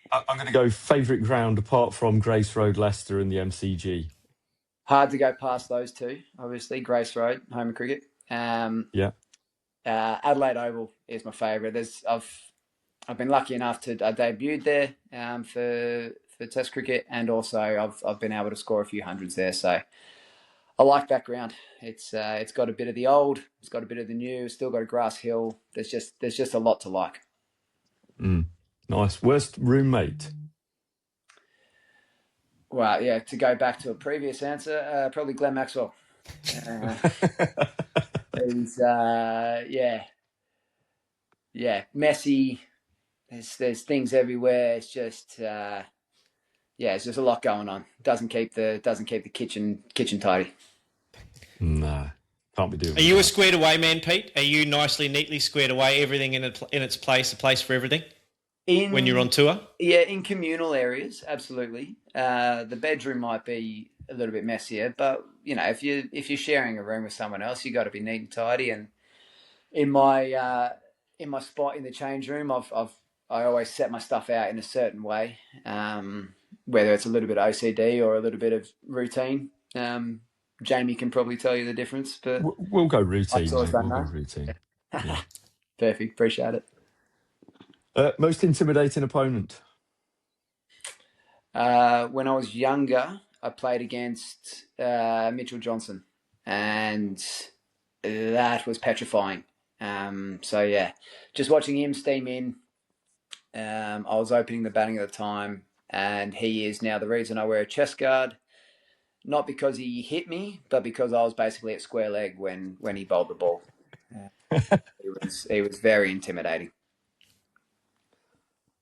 I'm going to go favourite ground apart from Grace Road, Leicester, and the MCG. Hard to go past those two, obviously. Grace Road, home of cricket. Yeah. Adelaide Oval is my favourite. I've been lucky enough to I debuted there for Test cricket, and also I've been able to score a few hundreds there. So I like that ground. It's got a bit of the old, it's got a bit of the new. It's still got a grass hill. There's just a lot to like. Nice. Worst roommate? Well, yeah. To go back to a previous answer, probably Glenn Maxwell. He's messy. There's things everywhere. It's just it's just a lot going on. Doesn't keep the kitchen tidy. Nah, can't be doing. Are you a squared away man, Pete? Are you nicely, neatly squared away, everything in its place, a place for everything? When you're on tour? Yeah, in communal areas, absolutely. The bedroom might be a little bit messier, but if you're sharing a room with someone else, you got to be neat and tidy. And in my spot in the change room, I always set my stuff out in a certain way, whether it's a little bit OCD or a little bit of routine. Jamie can probably tell you the difference, but we'll go routine. We'll go routine. Yeah. Perfect, appreciate it. Most intimidating opponent? When I was younger, I played against Mitchell Johnson, and that was petrifying. Just watching him steam in. I was opening the batting at the time, and he is now the reason I wear a chest guard. Not because he hit me, but because I was basically at square leg when he bowled the ball. It was very intimidating.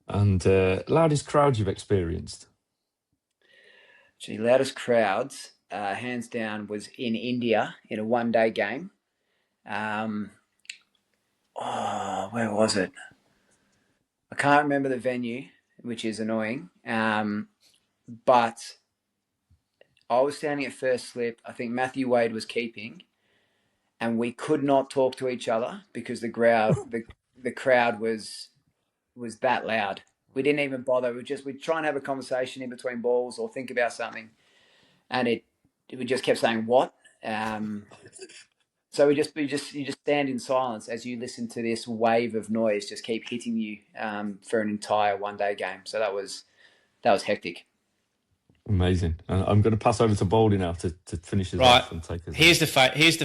And loudest crowd you've experienced? Actually, loudest crowds, hands down, was in India in a one-day game. Where was it? I can't remember the venue, which is annoying. But I was standing at first slip. I think Matthew Wade was keeping, and we could not talk to each other because the crowd was that loud. We didn't even bother. We'd try and have a conversation in between balls or think about something, and we just kept saying what. So you just stand in silence as you listen to this wave of noise just keep hitting you for an entire one-day game. So that was hectic. Amazing. I'm going to pass over to Baldy now to finish us off and take us. Here's the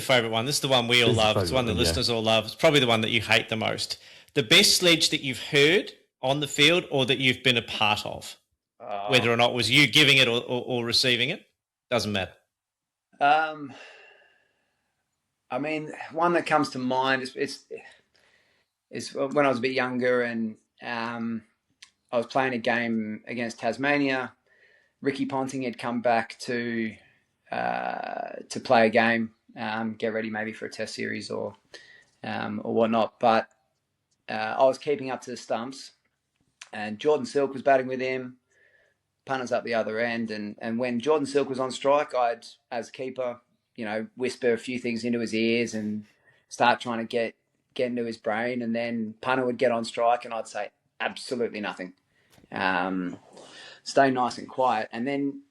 favourite one. This is the one we all love. It's the one the listeners all love. It's probably the one that you hate the most. The best sledge that you've heard on the field or that you've been a part of, whether or not it was you giving it or receiving it, doesn't matter. I mean, one that comes to mind is when I was a bit younger and I was playing a game against Tasmania. Ricky Ponting had come back to play a game, get ready maybe for a test series or whatnot. But I was keeping up to the stumps, and Jordan Silk was batting with him. Punters up the other end, and when Jordan Silk was on strike, I'd, as keeper, whisper a few things into his ears and start trying to get into his brain, and then punter would get on strike, and I'd say absolutely nothing. stay nice and quiet. And then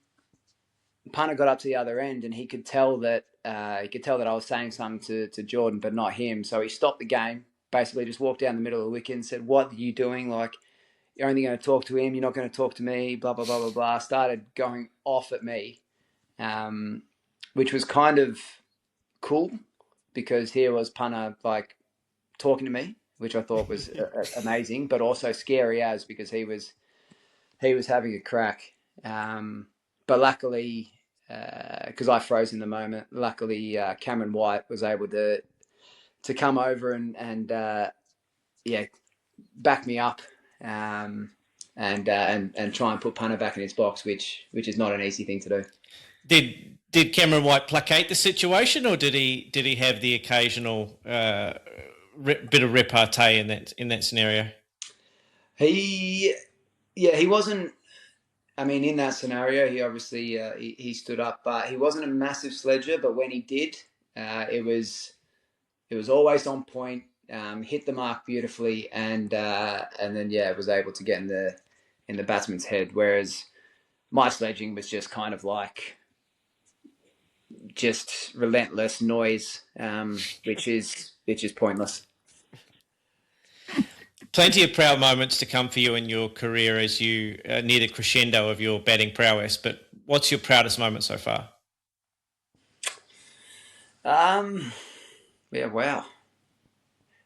punter got up to the other end, and he could tell that I was saying something to Jordan, but not him. So he stopped the game, basically just walked down the middle of the wicket and said, "What are you doing? Like, you're only going to talk to him. You're not going to talk to me, blah, blah, blah, blah, blah." Started going off at me, which was kind of cool because here was punter like talking to me, which I thought was amazing, but also scary because he was having a crack. But luckily, because I froze in the moment, luckily Cameron White was able to come over and back me up and try and put punter back in his box, which is not an easy thing to do. Did Cameron White placate the situation, or did he have the occasional bit of repartee in that scenario? He wasn't. I mean, in that scenario, he obviously he stood up, but he wasn't a massive sledger. But when he did, it was always on point, hit the mark beautifully, and then was able to get in the batsman's head. Whereas my sledging was just kind of like just relentless noise, which is pointless. Plenty of proud moments to come for you in your career as you near the crescendo of your batting prowess. But what's your proudest moment so far? Wow.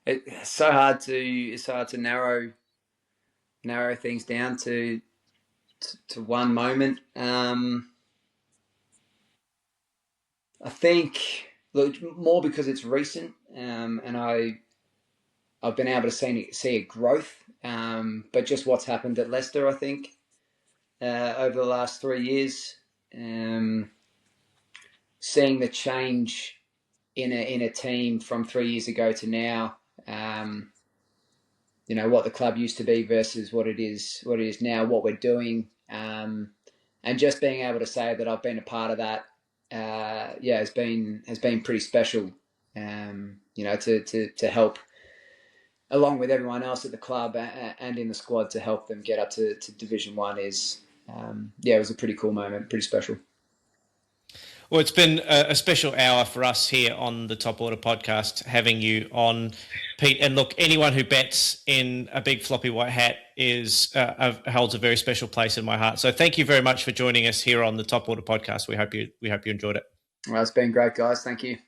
It's so hard to narrow things down to one moment. I think, look, more because it's recent, and I've been able to see a growth, but just what's happened at Leicester, I think, over the last 3 years, seeing the change in a team from 3 years ago to now, what the club used to be versus what it is now, what we're doing, and just being able to say that I've been a part of that, has been pretty special, to help, along with everyone else at the club and in the squad, to help them get up to Division 1 is, it was a pretty cool moment, pretty special. Well, it's been a special hour for us here on the Top Order podcast, having you on, Pete. And look, anyone who bats in a big floppy white hat holds a very special place in my heart. So thank you very much for joining us here on the Top Order podcast. We hope you enjoyed it. Well, it's been great, guys. Thank you.